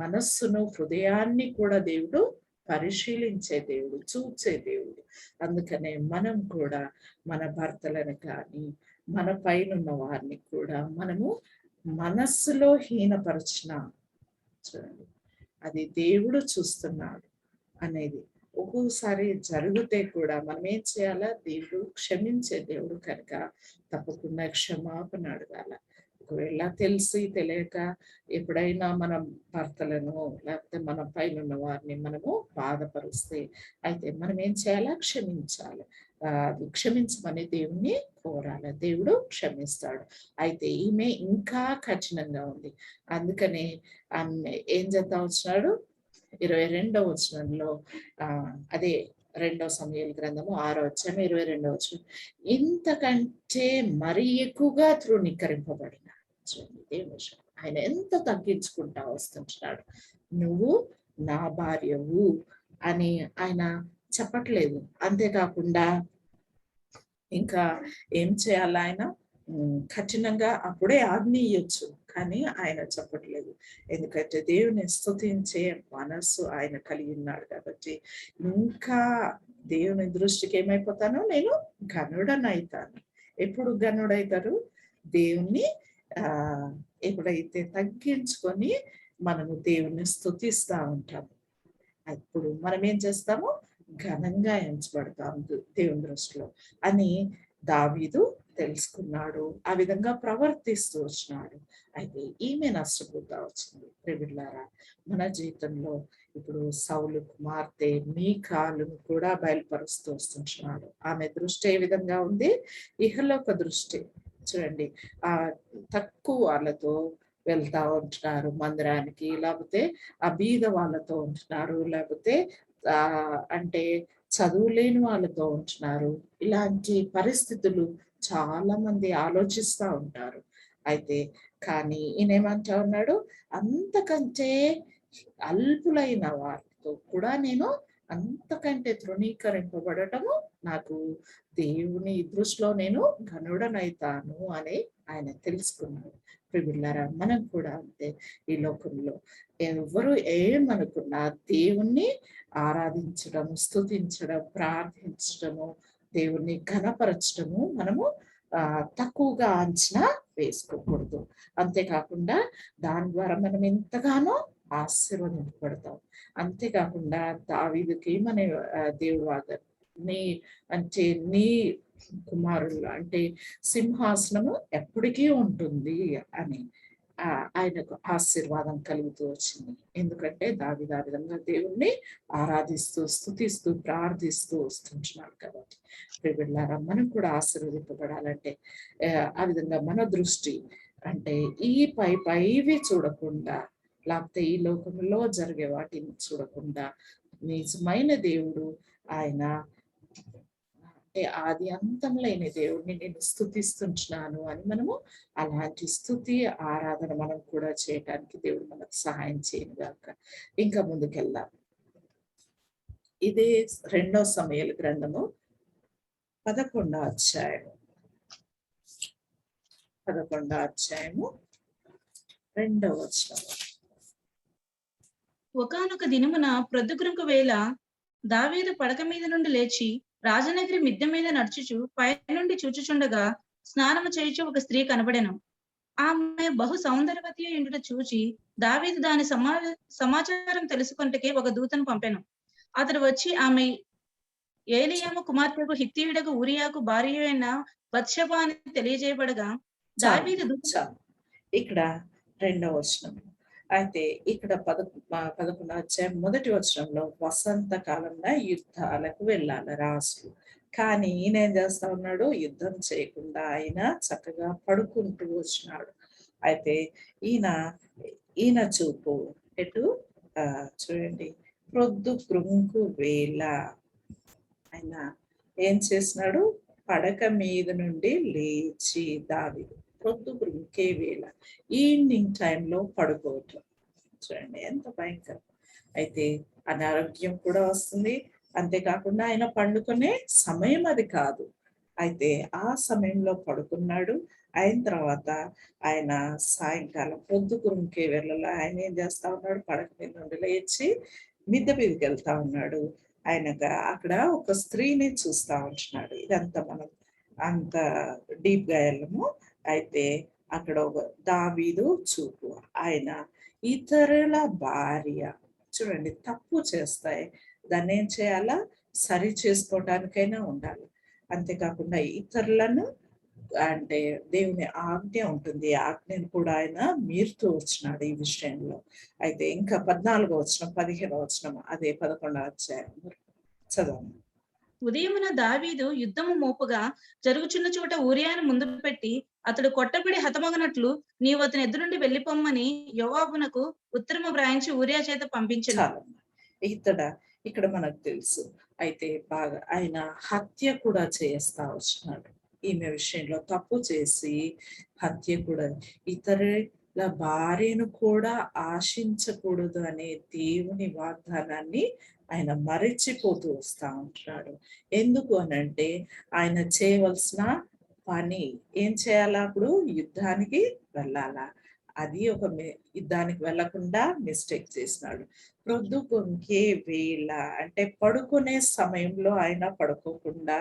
మనస్సును, హృదయాన్ని కూడా దేవుడు పరిశీలించే దేవుడు, చూచే దేవుడు. అందుకనే మనం కూడా మన భర్తలను కానీ మన పైనున్న వారిని కూడా మనము మనస్సులో హీనపరచిన, చూడండి, అది దేవుడు చూస్తున్నాడు అనేది ఒక్కోసారి జరిగితే కూడా మనం ఏం చేయాలా? దేవుడు క్షమించే దేవుడు కనుక తప్పకుండా క్షమాపణ అడగాల. ఒకవేళ తెలిసి తెలియక ఎప్పుడైనా మనం భర్తలను లేకపోతే మన పైన ఉన్న వారిని మనము బాధపరుస్తే అయితే మనం ఏం చేయాలా? క్షమించాలి. అది క్షమించమని దేవుణ్ణి కోరాలి. దేవుడు క్షమిస్తాడు. అయితే ఈమె ఇంకా కఠినంగా ఉంది. అందుకనే ఆమె ఏం చేద్దాం వచ్చినాడు? 22వ వచనంలో అదే 2 సమూయేలు గ్రంథము 6వ అధ్యాయం 22వ వచనం, ఇంతకంటే మరి ఎక్కువగా తృణీకరింపబడిన ఆయన ఎంత తగ్గించుకుంటా వస్తుంటున్నాడు. నువ్వు నా భార్యవు అని ఆయన చెప్పట్లేదు. అంతేకాకుండా ఇంకా ఏం చేయాలి? ఆయన కఠినంగా అప్పుడే ఆజ్ఞ ఇయ్యొచ్చు, కానీ ఆయన చెప్పట్లేదు. ఎందుకంటే దేవుని స్తుతించే మనస్సు ఆయన కలిగి ఉన్నాడు కాబట్టి, ఇంకా దేవుని దృష్టికి ఏమైపోతాను? నేను ఘనుడనైతాను. ఎప్పుడు ఘనుడైతారు? దేవుణ్ణి ఎప్పుడైతే తగ్గించుకొని మనము దేవుణ్ణి స్తుతిస్తా ఉంటాము, అప్పుడు మనం ఏం చేస్తాము? ఘనంగా ఎంచబడతాం దేవుని దృష్టిలో అని దావీదు తెలుసుకున్నాడు. ఆ విధంగా ప్రవర్తిస్తూ వచ్చినాడు. అయితే ఈమె నష్టపోతా వచ్చింది. ప్రియులారా, మన జీవితంలో ఇప్పుడు సౌలు కుమార్తె మీకాలును కూడా బయలుపరుస్తూ వస్తున్నాడు. ఆమె దృష్టి ఏ విధంగా ఉంది? ఇహలోక దృష్టి. చూడండి, తక్కువ వాళ్ళతో వెళ్తా ఉంటున్నారు మందిరానికి, లేకపోతే ఆ బీద వాళ్ళతో ఉంటున్నారు, లేకపోతే అంటే చదువు లేని వాళ్ళతో ఉంటున్నారు. ఇలాంటి పరిస్థితులు చాలా మంది ఆలోచిస్తూ ఉంటారు. అయితే కానీ ఈయనేమంటా ఉన్నాడు? అంతకంటే అల్పులైన వారితో కూడా నేను అంతకంటే తృణీకరింపబడటము నాకు దేవుని దృష్టిలో నేను ఘనుడనైతాను అని ఆయన తెలుసుకున్నాడు. ప్రియులారా, మనం కూడా అంతే. ఈ లోకంలో ఎవరు ఏమనుకున్నా దేవుణ్ణి ఆరాధించడం, స్తుతించడం, ప్రార్థించడము, దేవుణ్ణి ఘనపరచడము మనము తక్కువగా అంచనా వేసుకోకూడదు. అంతేకాకుండా దాని ద్వారా మనం ఎంతగానో ఆశీర్వదింపబడతాం. అంతేకాకుండా దావీదుకి మన దేవుడు వాగ్దానం, నీ కుమారులు అంటే సింహాసనము ఎప్పటికీ ఉంటుంది అని ఆయనకు ఆశీర్వాదం కలుగుతూ వచ్చింది. ఎందుకంటే దావీదు ఆ విధంగా దేవుణ్ణి ఆరాధిస్తూ, స్తుతిస్తూ, ప్రార్థిస్తూ వస్తుంటున్నాడు కాబట్టి. ప్రియులారా, మనం కూడా ఆశీర్వదింపబడాలంటే ఆ విధంగా మన దృష్టి అంటే ఈ పైవి చూడకుండా, లేకపోతే ఈ లోకంలో జరిగే వాటిని చూడకుండా, నిజమైన దేవుడు ఆయన ఆది అంతం లేని దేవుడిని నేను స్తుతిస్తుంటున్నాను అని మనము అలాంటి స్తుతి ఆరాధన మనం కూడా చేయటానికి దేవుడు మనకు సహాయం చేయను గాక. ఇంకా ముందుకెళ్దాం. ఇదే 2 సమూయేలు గ్రంథము 11వ అధ్యాయము 2వ వచనం. ఒకానొక దినమున ప్రొద్దుగుంకు వేళ దావీదు పడక మీద నుండి లేచి రాజనగరి మిద్దె మీద నడుచుచు పైనుండి చూచుచుండగా స్నానము చేయుచు ఒక స్త్రీ కనబడెను. ఆమె బహు సౌందర్యవతి అయుండుట చూచి దావీదు దాని సమాచారం తెలుసుకొనుటకే ఒక దూతను పంపెను. అతడు వచ్చి ఆమె ఏలీయాము కుమార్తెకు హిత్తీయుడకు ఊరియాకు భార్య అయిన బత్షెబా అని తెలియజేయబడగా దావీదు ఇక్కడ 2వ వచనం. అయితే ఇక్కడ 11వ అధ్యాయం 1వ వచనంలో వసంత కాలంలో యుద్ధాలకు వెళ్ళాలి రాజులు. కానీ ఈయన ఏం చేస్తా ఉన్నాడు? యుద్ధం చేయకుండా ఆయన చక్కగా పడుకుంటూ వచ్చినాడు. అయితే ఈయన చూపు ఎటు? చూడండి, ప్రొద్దుగుంకు వేళ ఆయన ఏం చేసినాడు? పడక మీద నుండి లేచి దావీదు ప్రొద్దుగుంకే వేళ, ఈవినింగ్ టైంలో పడుకోవటం. చూడండి ఎంత భయంకరం. అయితే అనారోగ్యం కూడా వస్తుంది. అంతేకాకుండా ఆయన పండుకునే సమయం అది కాదు. అయితే ఆ సమయంలో పడుకున్నాడు. అయిన తర్వాత ఆయన సాయంకాలం ప్రొద్దుగుంకే వేళలో ఆయన ఏం చేస్తా ఉన్నాడు? పడక మీద నుండి లేచి మిద్దె మీదకి వెళ్తా ఉన్నాడు. ఆయన అక్కడ ఒక స్త్రీని చూస్తా ఉంటున్నాడు. ఇదంతా మనం అంత డీప్ గా వెళ్ళము. అయితే అక్కడ ఒక దావీదు చూపు, ఆయన ఇతరుల భార్య. చూడండి, తప్పు చేస్తాయి, దాన్ని ఏం చేయాలా? సరి చేసుకోవటానికైనా ఉండాలి. అంతేకాకుండా ఇతరులను అంటే దేవుని ఆజ్ఞ ఉంటుంది. ఆజ్ఞను కూడా ఆయన మీరుతూ వచ్చినాడు ఈ విషయంలో. అయితే ఇంకా 14వ వచనం, 15వ వచనం, అదే 11వ అధ్యాయం చదవండి. ఉదయమున దావీదు యుద్ధము మోపుగా జరుగుచున్న చోట ఊరియాను ముందు పెట్టి అతడు కొట్టబడి హతమగనట్లు నీవు అతని ఎదురు నుండి వెళ్ళిపోమ్మని యోవాబునకు ఉత్తరము వ్రాయించి ఊరియా చేత పంపించెను. చాలమ్మా. ఇక్కడ మనకు తెలుసు. అయితే బాగా ఆయన హత్య కూడా చేస్తా వచ్చినాడు. ఈమె విషయంలో తప్పు చేసి హత్య కూడా, ఇతరుల భార్యను కూడా ఆశించకూడదు అనే దేవుని వాగ్దానాన్ని ఆయన మరచిపోతూ వస్తా ఉంటున్నాడు. ఎందుకు అనంటే ఆయన చేయవలసిన పని ఏం చేయాలా? అప్పుడు యుద్ధానికి వెళ్ళాలా? అది ఒక యుద్ధానికి వెళ్ళకుండా మిస్టేక్ చేసినాడు. ప్రొద్దుకొంకే వేళ అంటే పడుకునే సమయంలో ఆయన పడుకోకుండా,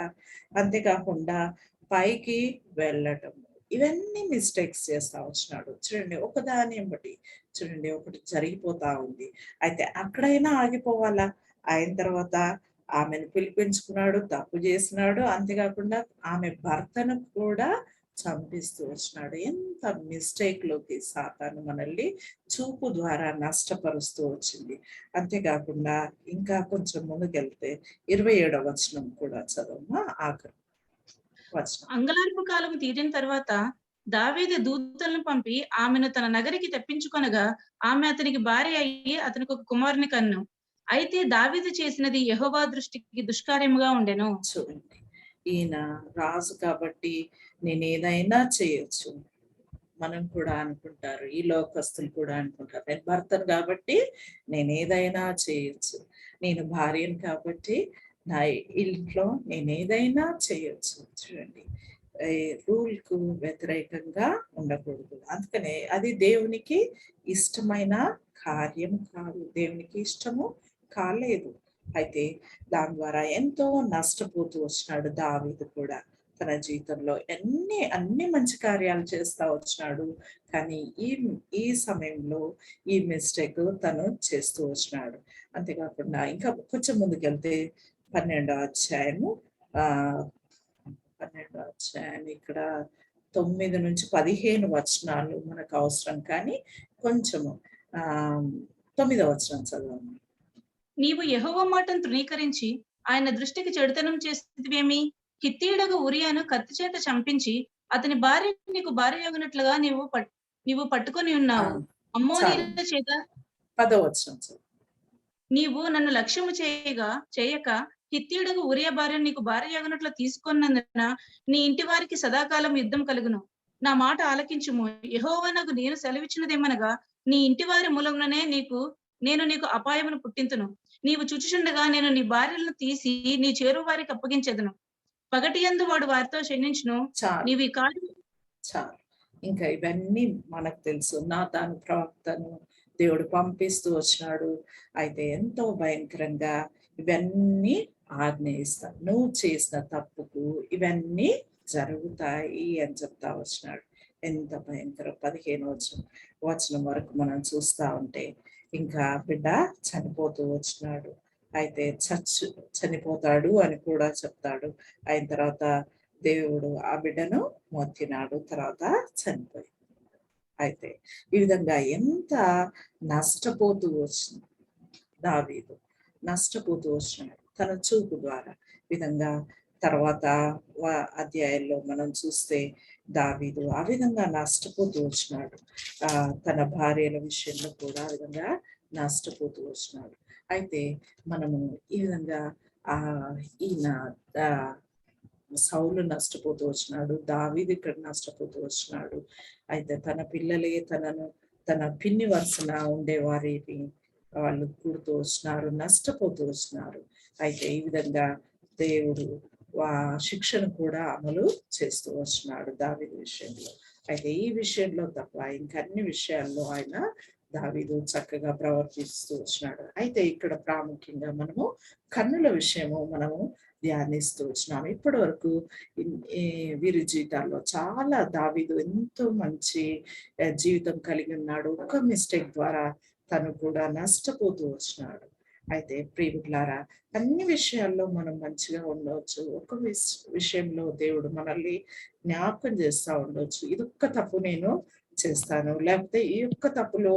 అంతేకాకుండా పైకి వెళ్ళటం, ఇవన్నీ మిస్టేక్స్ చేస్తా వచ్చినాడు. చూడండి, ఒకదాని బట్టి చూడండి ఒకటి జరిగిపోతా ఉంది. అయితే అక్కడైనా ఆగిపోవాలా? అయిన తర్వాత ఆమెను పిలిపించుకున్నాడు, తప్పు చేసినాడు. అంతేకాకుండా ఆమె భర్తను కూడా చంపిస్తూ వచ్చినాడు. ఎంత మిస్టేక్ లోకి సాతాను మనల్ని చూపు ద్వారా నష్టపరుస్తూ వచ్చింది. అంతేకాకుండా ఇంకా కొంచెం ముందుకెళ్తే 27వ వచనం కూడా చదవమ్మా, ఆఖరి వచనం. అంగలార్పు కాలం తీరిన తర్వాత దావీదు దూతలను పంపి ఆమెను తన నగరికి తెప్పించుకొనగా ఆమె అతనికి భార్య అయ్యి అతనికి ఒక కుమారుని కన్ను. అయితే దావీదు చేసినది యెహోవా దృష్టికి దుష్కార్యముగా ఉండెను. చూడండి, ఈయన రాజు కాబట్టి నేను ఏదైనా చేయొచ్చు. మనం కూడా అనుకుంటారు, ఈ లోకస్తులు కూడా అనుకుంటారు, నేను భర్తను కాబట్టి నేను ఏదైనా చేయొచ్చు, నేను భార్యను కాబట్టి నా ఇంట్లో నేను ఏదైనా చేయొచ్చు. చూడండి, రూల్ కు వ్యతిరేకంగా ఉండకూడదు. అందుకనే అది దేవునికి ఇష్టమైన కార్యం కాదు, దేవునికి ఇష్టము కాలేదు. అయితే దాని ద్వారా ఎంతో నష్టపోతూ వచ్చినాడు దావీదు కూడా. తన జీవితంలో అన్ని మంచి కార్యాలు చేస్తా వచ్చినాడు. కానీ ఈ సమయంలో ఈ మిస్టేక్ తను చేస్తూ వచ్చినాడు. అంతేకాకుండా ఇంకా కొంచెం ముందుకెళ్తే 12వ అధ్యాయము, 12వ అధ్యాయం ఇక్కడ 9 నుంచి 15 వచనాలు మనకు అవసరం. కానీ కొంచెము 9వ వచనం చదవండి. నీవు యెహోవా మాటను తృణీకరించి ఆయన దృష్టికి చెడుతనం చేసితివేమి? హిత్తీయుడగు ఉరియాను కత్తి చేత చంపించి అతని భార్య నీకు భార్యయగునట్లుగా నీవు పట్టుకొని ఉన్నావు. చాలు, అమ్మోనీయుల చేత 10వ వచనం చదువు. నీవు నన్ను లక్ష్యము చేయక హిత్తీయుడగు ఉరియా భార్యను నీకు భార్యయగునట్లు తీసుకొన్నందున నీ ఇంటి వారికి సదాకాలం యుద్ధం కలుగును. నా మాట ఆలకించుము. యెహోవా నాకు నేను సెలవిచ్చినదేమనగా నీ ఇంటి వారి మూలముననే నేను నీకు అపాయమును పుట్టింతును. నీవు చూచుచుండగా నేను నీ భార్యలను తీసి నీ చేరు వారికి అప్పగించెదను. పగటియందు వాడు వారితో శయనించును. చాలు, నీవు ఈ కార్యం చాలు. ఇంకా ఇవన్నీ మనకు తెలుసు. నాతాను ప్రవక్తను దేవుడు పంపిస్తూ వచ్చినాడు. అయితే ఎంతో భయంకరంగా ఇవన్నీ ఆజ్ఞయిస్తాడు. నువ్వు చేసిన తప్పుకు ఇవన్నీ జరుగుతాయి అని చెప్తా వచ్చినాడు. ఎంత భయంకరం! 15వ వచనం వరకు మనం చూస్తా ఉంటే ఇంకా బిడ్డ చనిపోతూ వచ్చినాడు. అయితే చనిపోతాడు అని కూడా చెప్తాడు. అయిన తర్వాత దేవుడు ఆ బిడ్డను మొత్తినాడు, తర్వాత చనిపోయి. అయితే ఈ విధంగా ఎంత నష్టపోతూ వచ్చింది దావీదు, నష్టపోతూ వచ్చినాడు తన చూపు ద్వారా. విధంగా తర్వాత అధ్యాయంలో మనం చూస్తే దావీదు ఆ విధంగా నష్టపోతూ వచ్చినాడు. తన భార్యల విషయంలో కూడా ఆ విధంగా నష్టపోతూ వచ్చినాడు. అయితే మనము ఈ విధంగా ఈయన సౌలు నష్టపోతూ వచ్చినాడు, దావీదు ఇక్కడ నష్టపోతూ వచ్చినాడు. అయితే తన పిల్లలే తన పిన్ని వరుసన ఉండేవారిని వాళ్ళు కూడుతూ వచ్చినారు, నష్టపోతూ వచ్చినారు. అయితే ఈ విధంగా దేవుడు శిక్షను కూడా అమలు చేస్తూ వచ్చినాడు దావీదు విషయంలో. అయితే ఈ విషయంలో తప్ప ఇంకన్ని విషయాల్లో ఆయన దావీదు చక్కగా ప్రవర్తిస్తూ వచ్చినాడు. అయితే ఇక్కడ ప్రాముఖ్యంగా మనము కన్నుల విషయము మనము ధ్యానిస్తూ వచ్చినాము. ఇప్పటి వరకు వీరి జీవితాల్లో చాలా దావీదు ఎంతో మంచి జీవితం కలిగి ఉన్నాడు. ఒక మిస్టేక్ ద్వారా తను కూడా నష్టపోతూ వచ్చినాడు. అయితే ప్రియులారా, అన్ని విషయాల్లో మనం మంచిగా ఉండవచ్చు. ఒక విషయంలో దేవుడు మనల్ని జ్ఞాపకం చేస్తా ఉండొచ్చు. ఇదొక్క తప్పు నేను చేస్తాను. లేకపోతే ఈ ఒక్క తప్పులో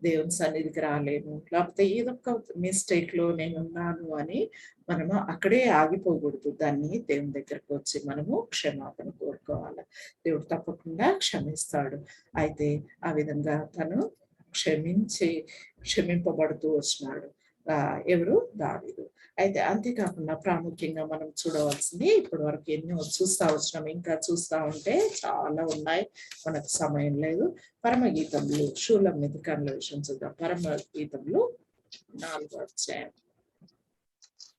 దేవుని సన్నిధికి రాలేను. లేకపోతే ఇదొక్క మిస్టేక్‌లో నేనున్నాను అని మనము అక్కడే ఆగిపోకూడదు. దాన్ని దేవుని దగ్గరకు వచ్చి మనము క్షమాపణ కోరుకోవాలి. దేవుడు తప్పకుండా క్షమిస్తాడు. అయితే ఆ విధంగా తను క్షమింపబడుతూ వచ్చినాడు. ఎవరు? దావీదు. అయితే అంతేకాకుండా ప్రాముఖ్యంగా మనం చూడవలసింది ఇప్పటి వరకు ఎన్నో చూస్తా వచ్చినాం. ఇంకా చూస్తా ఉంటే చాలా ఉన్నాయి. మనకు సమయం లేదు. పరమగీతములు, షూలమ్మితి కన్నుల విషయం చూద్దాం. పరమగీతములు 4వ అధ్యాయం.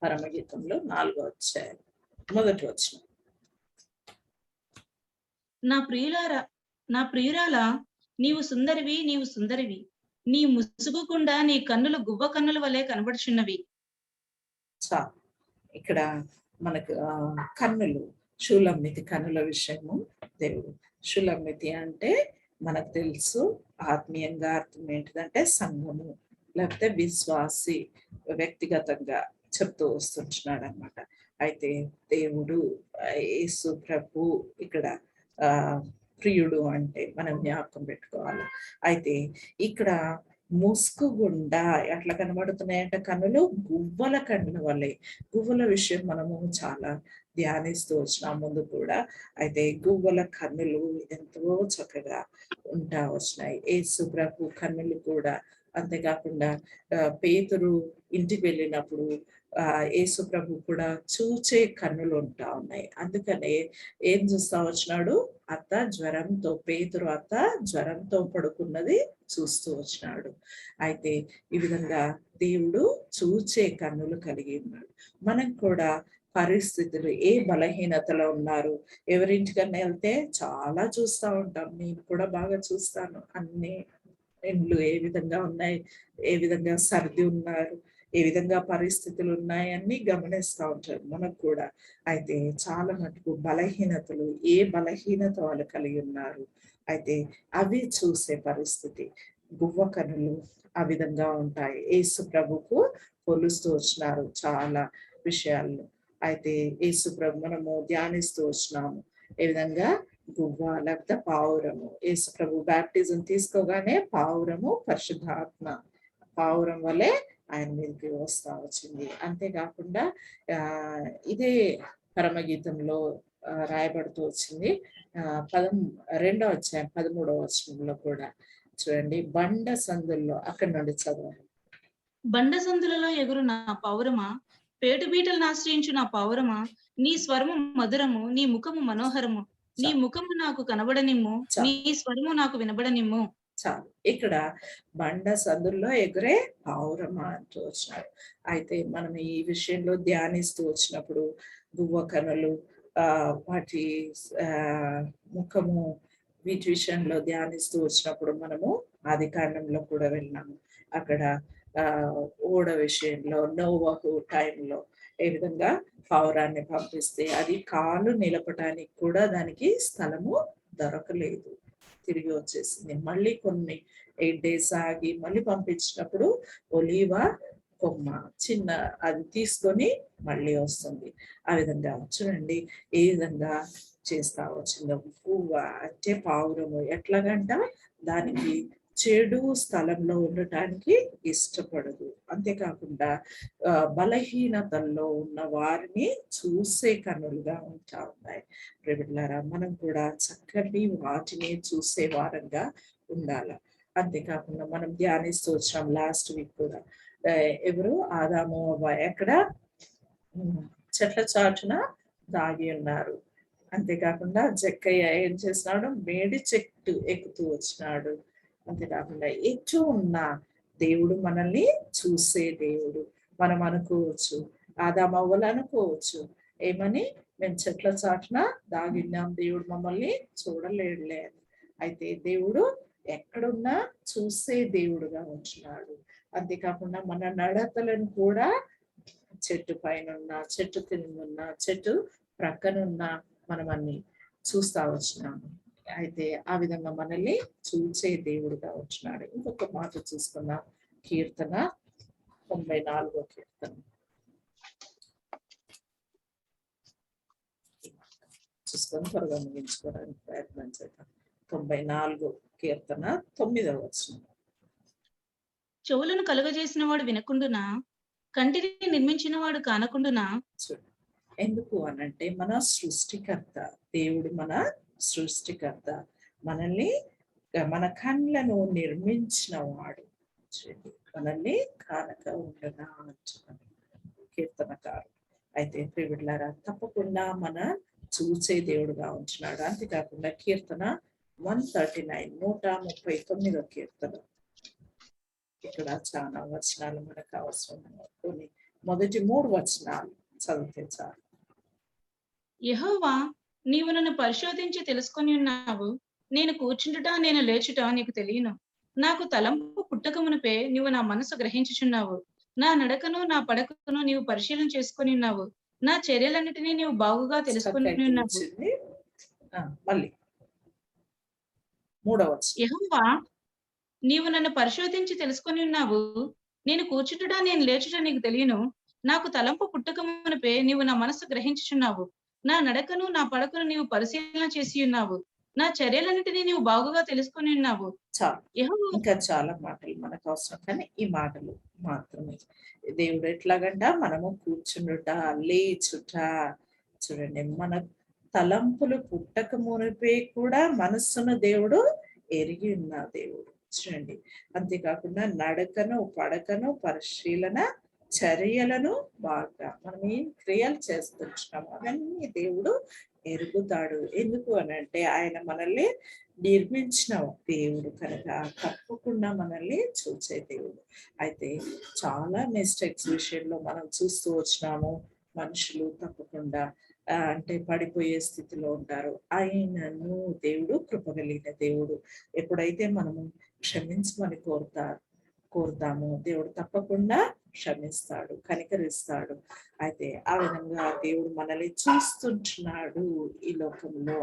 పరమగీతంలో 4వ అధ్యాయం మొదటి వచనం. నా ప్రియురాలా, నీవు సుందరివి, నీవు సుందరివి. నీ ముసుగుకుండా నీ కన్నులు గువ్వ కన్నుల వలె కనబడుచున్నవి. ఇక్కడ మనకు కన్నులు, షూలమ్మితి కన్నుల విషయము దేవుడు. షూలమ్మితి అంటే మనకు తెలుసు, ఆత్మీయంగా అర్థం ఏంటిదంటే సంఘము, లేకపోతే విశ్వాసి వ్యక్తిగతంగా చెప్తూ వస్తుంటున్నాడు అనమాట. అయితే దేవుడు యేసు ప్రభు ఇక్కడ ప్రియుడు అంటే మనం జ్ఞాపకం పెట్టుకోవాలి. అయితే ఇక్కడ ముసుగు గుండా ఎట్లా కనబడుతున్నాయంటే కన్నులు గువ్వల కన్నుల వల్లే. గువ్వల విషయం మనము చాలా ధ్యానిస్తూ వచ్చినాం ముందు కూడా. అయితే గువ్వల కన్నులు ఎంతో చక్కగా ఉంటా వచ్చినాయి. యేసు ప్రభు కన్నులు కూడా. అంతేకాకుండా పేతురు ఇంటికి వెళ్ళినప్పుడు యేసు ప్రభు కూడా చూచే కన్నులు ఉంటా ఉన్నాయి. అందుకనే ఏం చూస్తా వచ్చినాడు? పేతురు అత్త జ్వరంతో పడుకున్నది చూస్తూ వచ్చినాడు. అయితే ఈ విధంగా దేవుడు చూచే కన్నులు కలిగి ఉన్నాడు. మనం కూడా పరిస్థితులు ఏ బలహీనతలో ఉన్నారు, ఎవరింటికన్నా వెళ్తే చాలా చూస్తూ ఉంటాం. నేను కూడా బాగా చూస్తాను. అన్ని ఇండ్లు ఏ విధంగా ఉన్నాయి, ఏ విధంగా సర్ది ఉన్నారు, ఏ విధంగా పరిస్థితులు ఉన్నాయన్నీ గమనిస్తూ ఉంటారు మనకు కూడా. అయితే చాలా మటుకు బలహీనతలు, ఏ బలహీనత వాళ్ళు కలిగి ఉన్నారు, అయితే అవి చూసే పరిస్థితి. గువ్వ కన్నులు ఆ విధంగా ఉంటాయి. యేసు ప్రభుకు పోలుస్తూ వచ్చినారు చాలా విషయాల్లో. అయితే యేసు ప్రభు మనము ధ్యానిస్తూ వచ్చినాము. ఏ విధంగా గువ్వ లేకపోతే పావురము. యేసు ప్రభు బాప్టిజం తీసుకోగానే పావురము పరిశుద్ధాత్మ పావురం వలె ఆయన మీదకి వస్తా వచ్చింది. అంతేకాకుండా ఇదే పరమగీతంలో రాయబడుతూ వచ్చింది. 2వ అధ్యాయం 13వ వచనంలో కూడా చూడండి. బండ సందుల్లో, అక్కడ నుండి చదవండి. బండ సందులలో ఎగురు నా పౌరమా, పేటు బీటలను ఆశ్రయించు నా పౌరమా, నీ స్వరము మధురము, నీ ముఖము మనోహరము, నీ ముఖము నాకు కనబడనిమ్ము, నీ స్వరము నాకు వినబడనిమ్ము. చాలు. ఇక్కడ బండ సందుల్లో ఎగురే పావురమా అంటూ వచ్చినాడు. అయితే మనం ఈ విషయంలో ధ్యానిస్తూ వచ్చినప్పుడు గువ్వ కనులు, వాటి ముఖము, వీటి విషయంలో ధ్యానిస్తూ వచ్చినప్పుడు మనము ఆది కాండంలో కూడా వెళ్ళినాము. అక్కడ ఓడ విషయంలో నోవహు టైంలో ఏ విధంగా పావురాన్ని పంపిస్తే అది కాలు నిలపటానికి కూడా దానికి స్థలము దొరకలేదు, తిరిగి వచ్చేసింది. మళ్ళీ కొన్ని 8 days ఆగి మళ్ళీ పంపించినప్పుడు ఒలీవ కొమ్మ చిన్న అది తీసుకొని మళ్ళీ వస్తుంది. ఆ విధంగా చూడండి ఏ విధంగా చేస్తా వచ్చిందో. పువ్వ అంటే పావురము ఎట్లాగంట దానికి చెడు స్థలంలో ఉండటానికి ఇష్టపడదు. అంతేకాకుండా బలహీనతల్లో ఉన్న వారిని చూసే కన్నులుగా ఉంటా ఉన్నాయి. ప్రియబిడ్డలారా, మనం కూడా చక్కటి వాటిని చూసే వారంగా ఉండాలి. అంతేకాకుండా మనం ధ్యానిస్తూ వచ్చాం లాస్ట్ వీక్ కూడా. ఎవరు? ఆదాము అవ్వ ఎక్కడ? చెట్ల చాటున దాగి ఉన్నారు. అంతేకాకుండా జక్కయ్య ఏం చేసినాడు? మేడి చెట్టు ఎక్కుతూ వచ్చినాడు. అంతేకాకుండా ఎటు ఉన్న దేవుడు మనల్ని చూసే దేవుడు. మనం అనుకోవచ్చు, ఆదామవ్వలు అనుకోవచ్చు ఏమని, మేము చెట్ల చాటున దాగిన్నాం, దేవుడు మమ్మల్ని చూడలేడులే. అయితే దేవుడు ఎక్కడున్నా చూసే దేవుడుగా ఉంటున్నాడు. అంతేకాకుండా మన నడతలను కూడా చెట్టు పైన ఉన్న, చెట్టు కింద, చెట్టు ప్రక్కనున్న మనం అన్ని చూస్తా వచ్చినాము. అయితే ఆ విధంగా మనల్ని చూసే దేవుడుగా వచ్చినాడు. ఇంకొక మాట చూసుకున్నాం. కీర్తన 94వ కీర్తన. చూసుకొని త్వరగా ముగించుకోవడానికి ప్రయత్నం చేద్దాం. 94 కీర్తన 9వ వచనం. చెవులను కలుగజేసిన వాడు వినకుండునా, కంటిని నిర్మించిన వాడు కానకుండునా. చూడండి, ఎందుకు అనంటే మన సృష్టికర్త దేవుడు, మన సృష్టికర్త, మనల్ని మన కళ్ళను నిర్మించిన వాడు. చూడండి, మనల్ని కానక ఉండనా అంటున్నాడు కీర్తనకారు. అయితే ప్రియులారా, తప్పకుండా మన చూసే దేవుడుగా ఉంటున్నాడు. అంతేకాకుండా కీర్తన 139 139వ కీర్తన. ఇక్కడ చాలా వచనాలు మనకు అవసరం. కొన్ని మొదటి 3 వచనాలు చదివితే చాలు. యెహోవా, నీవు నన్ను పరిశోధించి తెలుసుకొని ఉన్నావు. నేను కూర్చుండుట నేను లేచుట నీకు తెలియను. నాకు తలంపు పుట్టక మునుపే నీవు నా మనసు గ్రహించుచున్నావు. నా నడకను నా పడకను నీవు పరిశీలన చేసుకొని ఉన్నావు. నా చర్యలన్నిటినీ నీవు బాగుగా తెలుసుకొని ఉన్నావు. వచ్చింది. మళ్ళీ 3వ వచనం. యెహోవా, నీవు నన్ను పరిశోధించి తెలుసుకొని ఉన్నావు. నేను కూర్చుండుట నేను లేచుట నీకు తెలియను. నాకు తలంపు పుట్టక మునుపే నీవు నా మనసు గ్రహించుచున్నావు. నా నడకను నా పడకను నీవు పరిశీలన చేసి ఉన్నావు. నా చర్యలన్నిటినీ నీవు బాగుగా తెలుసుకొని ఉన్నావు. చాలు, యెహోవా, ఇంకా చాలా మాటలు మనకు అవసరం, కానీ ఈ మాటలు మాత్రమే. దేవుడు ఎట్లాగంట, మనము కూర్చుండుట లేచుట. చూడండి, మన తలంపులు పుట్టక మునిపే కూడా మనస్సును దేవుడు ఎరిగి ఉన్న దేవుడు. చూడండి, అంతేకాకుండా నడకను పడకను పరిశీలన చర్యలను బాగా మనం ఏం క్రియలు చేస్తున్నాము అవన్నీ దేవుడు ఎరుగుతాడు. ఎందుకు అనంటే ఆయన మనల్ని నిర్మించిన దేవుడు కనుక తప్పకుండా మనల్ని చూసే దేవుడు. అయితే చాలా మిస్టేక్స్ విషయంలో మనం చూస్తూ వచ్చినాము. మనుషులు తప్పకుండా అంటే పడిపోయే స్థితిలో ఉంటారు. ఆయనను దేవుడు కృపగలిగిన దేవుడు. ఎప్పుడైతే మనము క్షమించమని కోరుతాము, దేవుడు తప్పకుండా క్షమిస్తాడు, కనికరిస్తాడు. అయితే ఆ విధంగా దేవుడు మనల్ని చూస్తుంటున్నాడు ఈ లోకంలో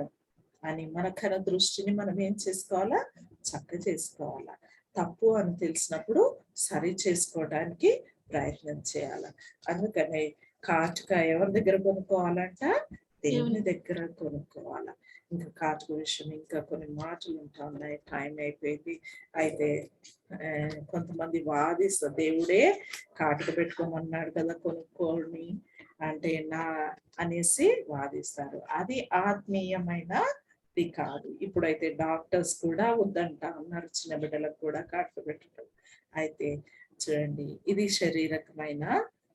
అని మన కన దృష్టిని మనం ఏం చేసుకోవాలా, చక్క చేసుకోవాలా. తప్పు అని తెలిసినప్పుడు సరి చేసుకోవడానికి ప్రయత్నం చేయాల. అందుకని కాటుక ఎవరి దగ్గర కొనుక్కోవాలంట, దేవుని దగ్గర కొనుక్కోవాల. ఇంకా కాటుక విషయం ఇంకా కొన్ని మాటలు ఉంటా ఉన్నాయి. టైం అయిపోయింది. అయితే కొంతమంది వాదిస్తారు, దేవుడే కాటుక పెట్టుకోమన్నాడు కదా కొనుక్కోని అంటే నా అనేసి వాదిస్తారు. అది ఆత్మీయమైనది కాదు. ఇప్పుడైతే డాక్టర్స్ కూడా వద్దంటా ఉన్నారు చిన్న బిడ్డలకు కూడా కాటుక పెట్టడం. అయితే చూడండి, ఇది శారీరకమైన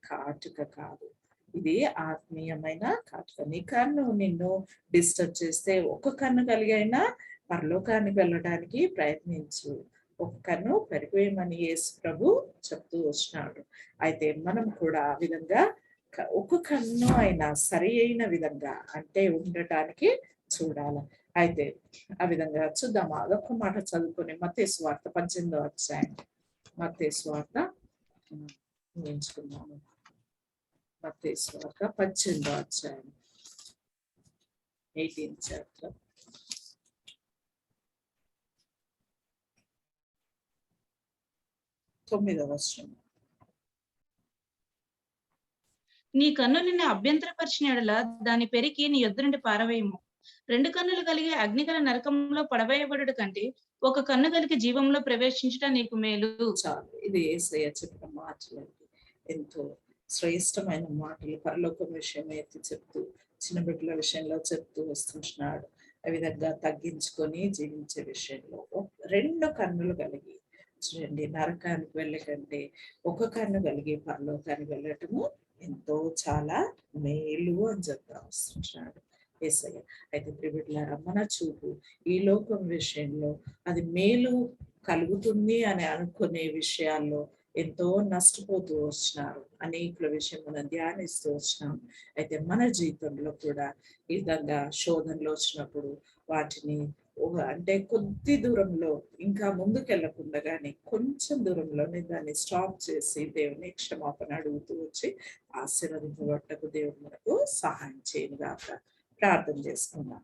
కాటుక కాదు, ఇది ఆత్మీయమైన కాటుక. నీ కన్ను నిన్ను డిస్టర్బ్ చేస్తే ఒక కన్ను కలిగైనా పరలోకానికి వెళ్ళడానికి ప్రయత్నించు. ఒక కన్ను పెరిగివేయమని యేసు ప్రభు చెప్తూ వచ్చినాడు. అయితే మనం కూడా ఆ విధంగా ఒక కన్ను అయినా సరి అయిన విధంగా అంటే ఉండటానికి చూడాలి. అయితే ఆ విధంగా చూద్దాం. అదొక మాట చదువుకొని మత్తయి సువార్త 18వ అధ్యాయం. మత్తయి సువార్త ఎంచుకున్నాము. మత్తయి సువార్త 18వ అధ్యాయం 18th chapter. తొమ్మిదవ వచనం. నీ కన్ను నిన్ను అభ్యంతరపరిచిన యెడల దాని పెరికి నీ యొద్ద నుండి పారవేయము. 2 కన్నులు కలిగి అగ్నిగల నరకంలో పడవేయబడుట కంటే ఒక కన్ను కలిగి జీవంలో ప్రవేశించుట నీకు మేలు. చాలు, ఇది యేసయ్య చెప్పిన మాటలు. ఎంతో శ్రేష్టమైన మాటలు పరలోకం విషయం ఎత్తి చెప్తూ చిన్న బిడ్డల విషయంలో చెప్తూ వస్తుంటున్నాడు. ఆ విధంగా తగ్గించుకొని జీవించే విషయంలో 2 కన్నులు కలిగి చూడండి, నరకానికి వెళ్ళే కంటే ఒక కన్ను కలిగి పరలోకానికి వెళ్ళటము ఎంతో చాలా మేలు అని చెప్తా వస్తుంటున్నాడు యేసయ్య. అయితే ప్రియులారా, మన చూపు ఈ లోకం విషయంలో అది మేలు కలుగుతుంది అని అనుకునే విషయాల్లో ఎంతో నష్టపోతూ వచ్చినారు. అనేకుల విషయం మనం ధ్యానిస్తూ వచ్చినాం. అయితే మన జీవితంలో కూడా ఈ విధంగా శోధనలు వచ్చినప్పుడు వాటిని అంటే కొద్ది దూరంలో ఇంకా ముందుకెళ్లకుండా కానీ కొంచెం దూరంలోనే దాన్ని స్టాప్ చేసి దేవుని క్షమాపణ అడుగుతూ వచ్చి ఆశీర్వదింపబట్టకు దేవుడు మనకు సహాయం చేయను గాక. ప్రార్థన చేసుకుందాం.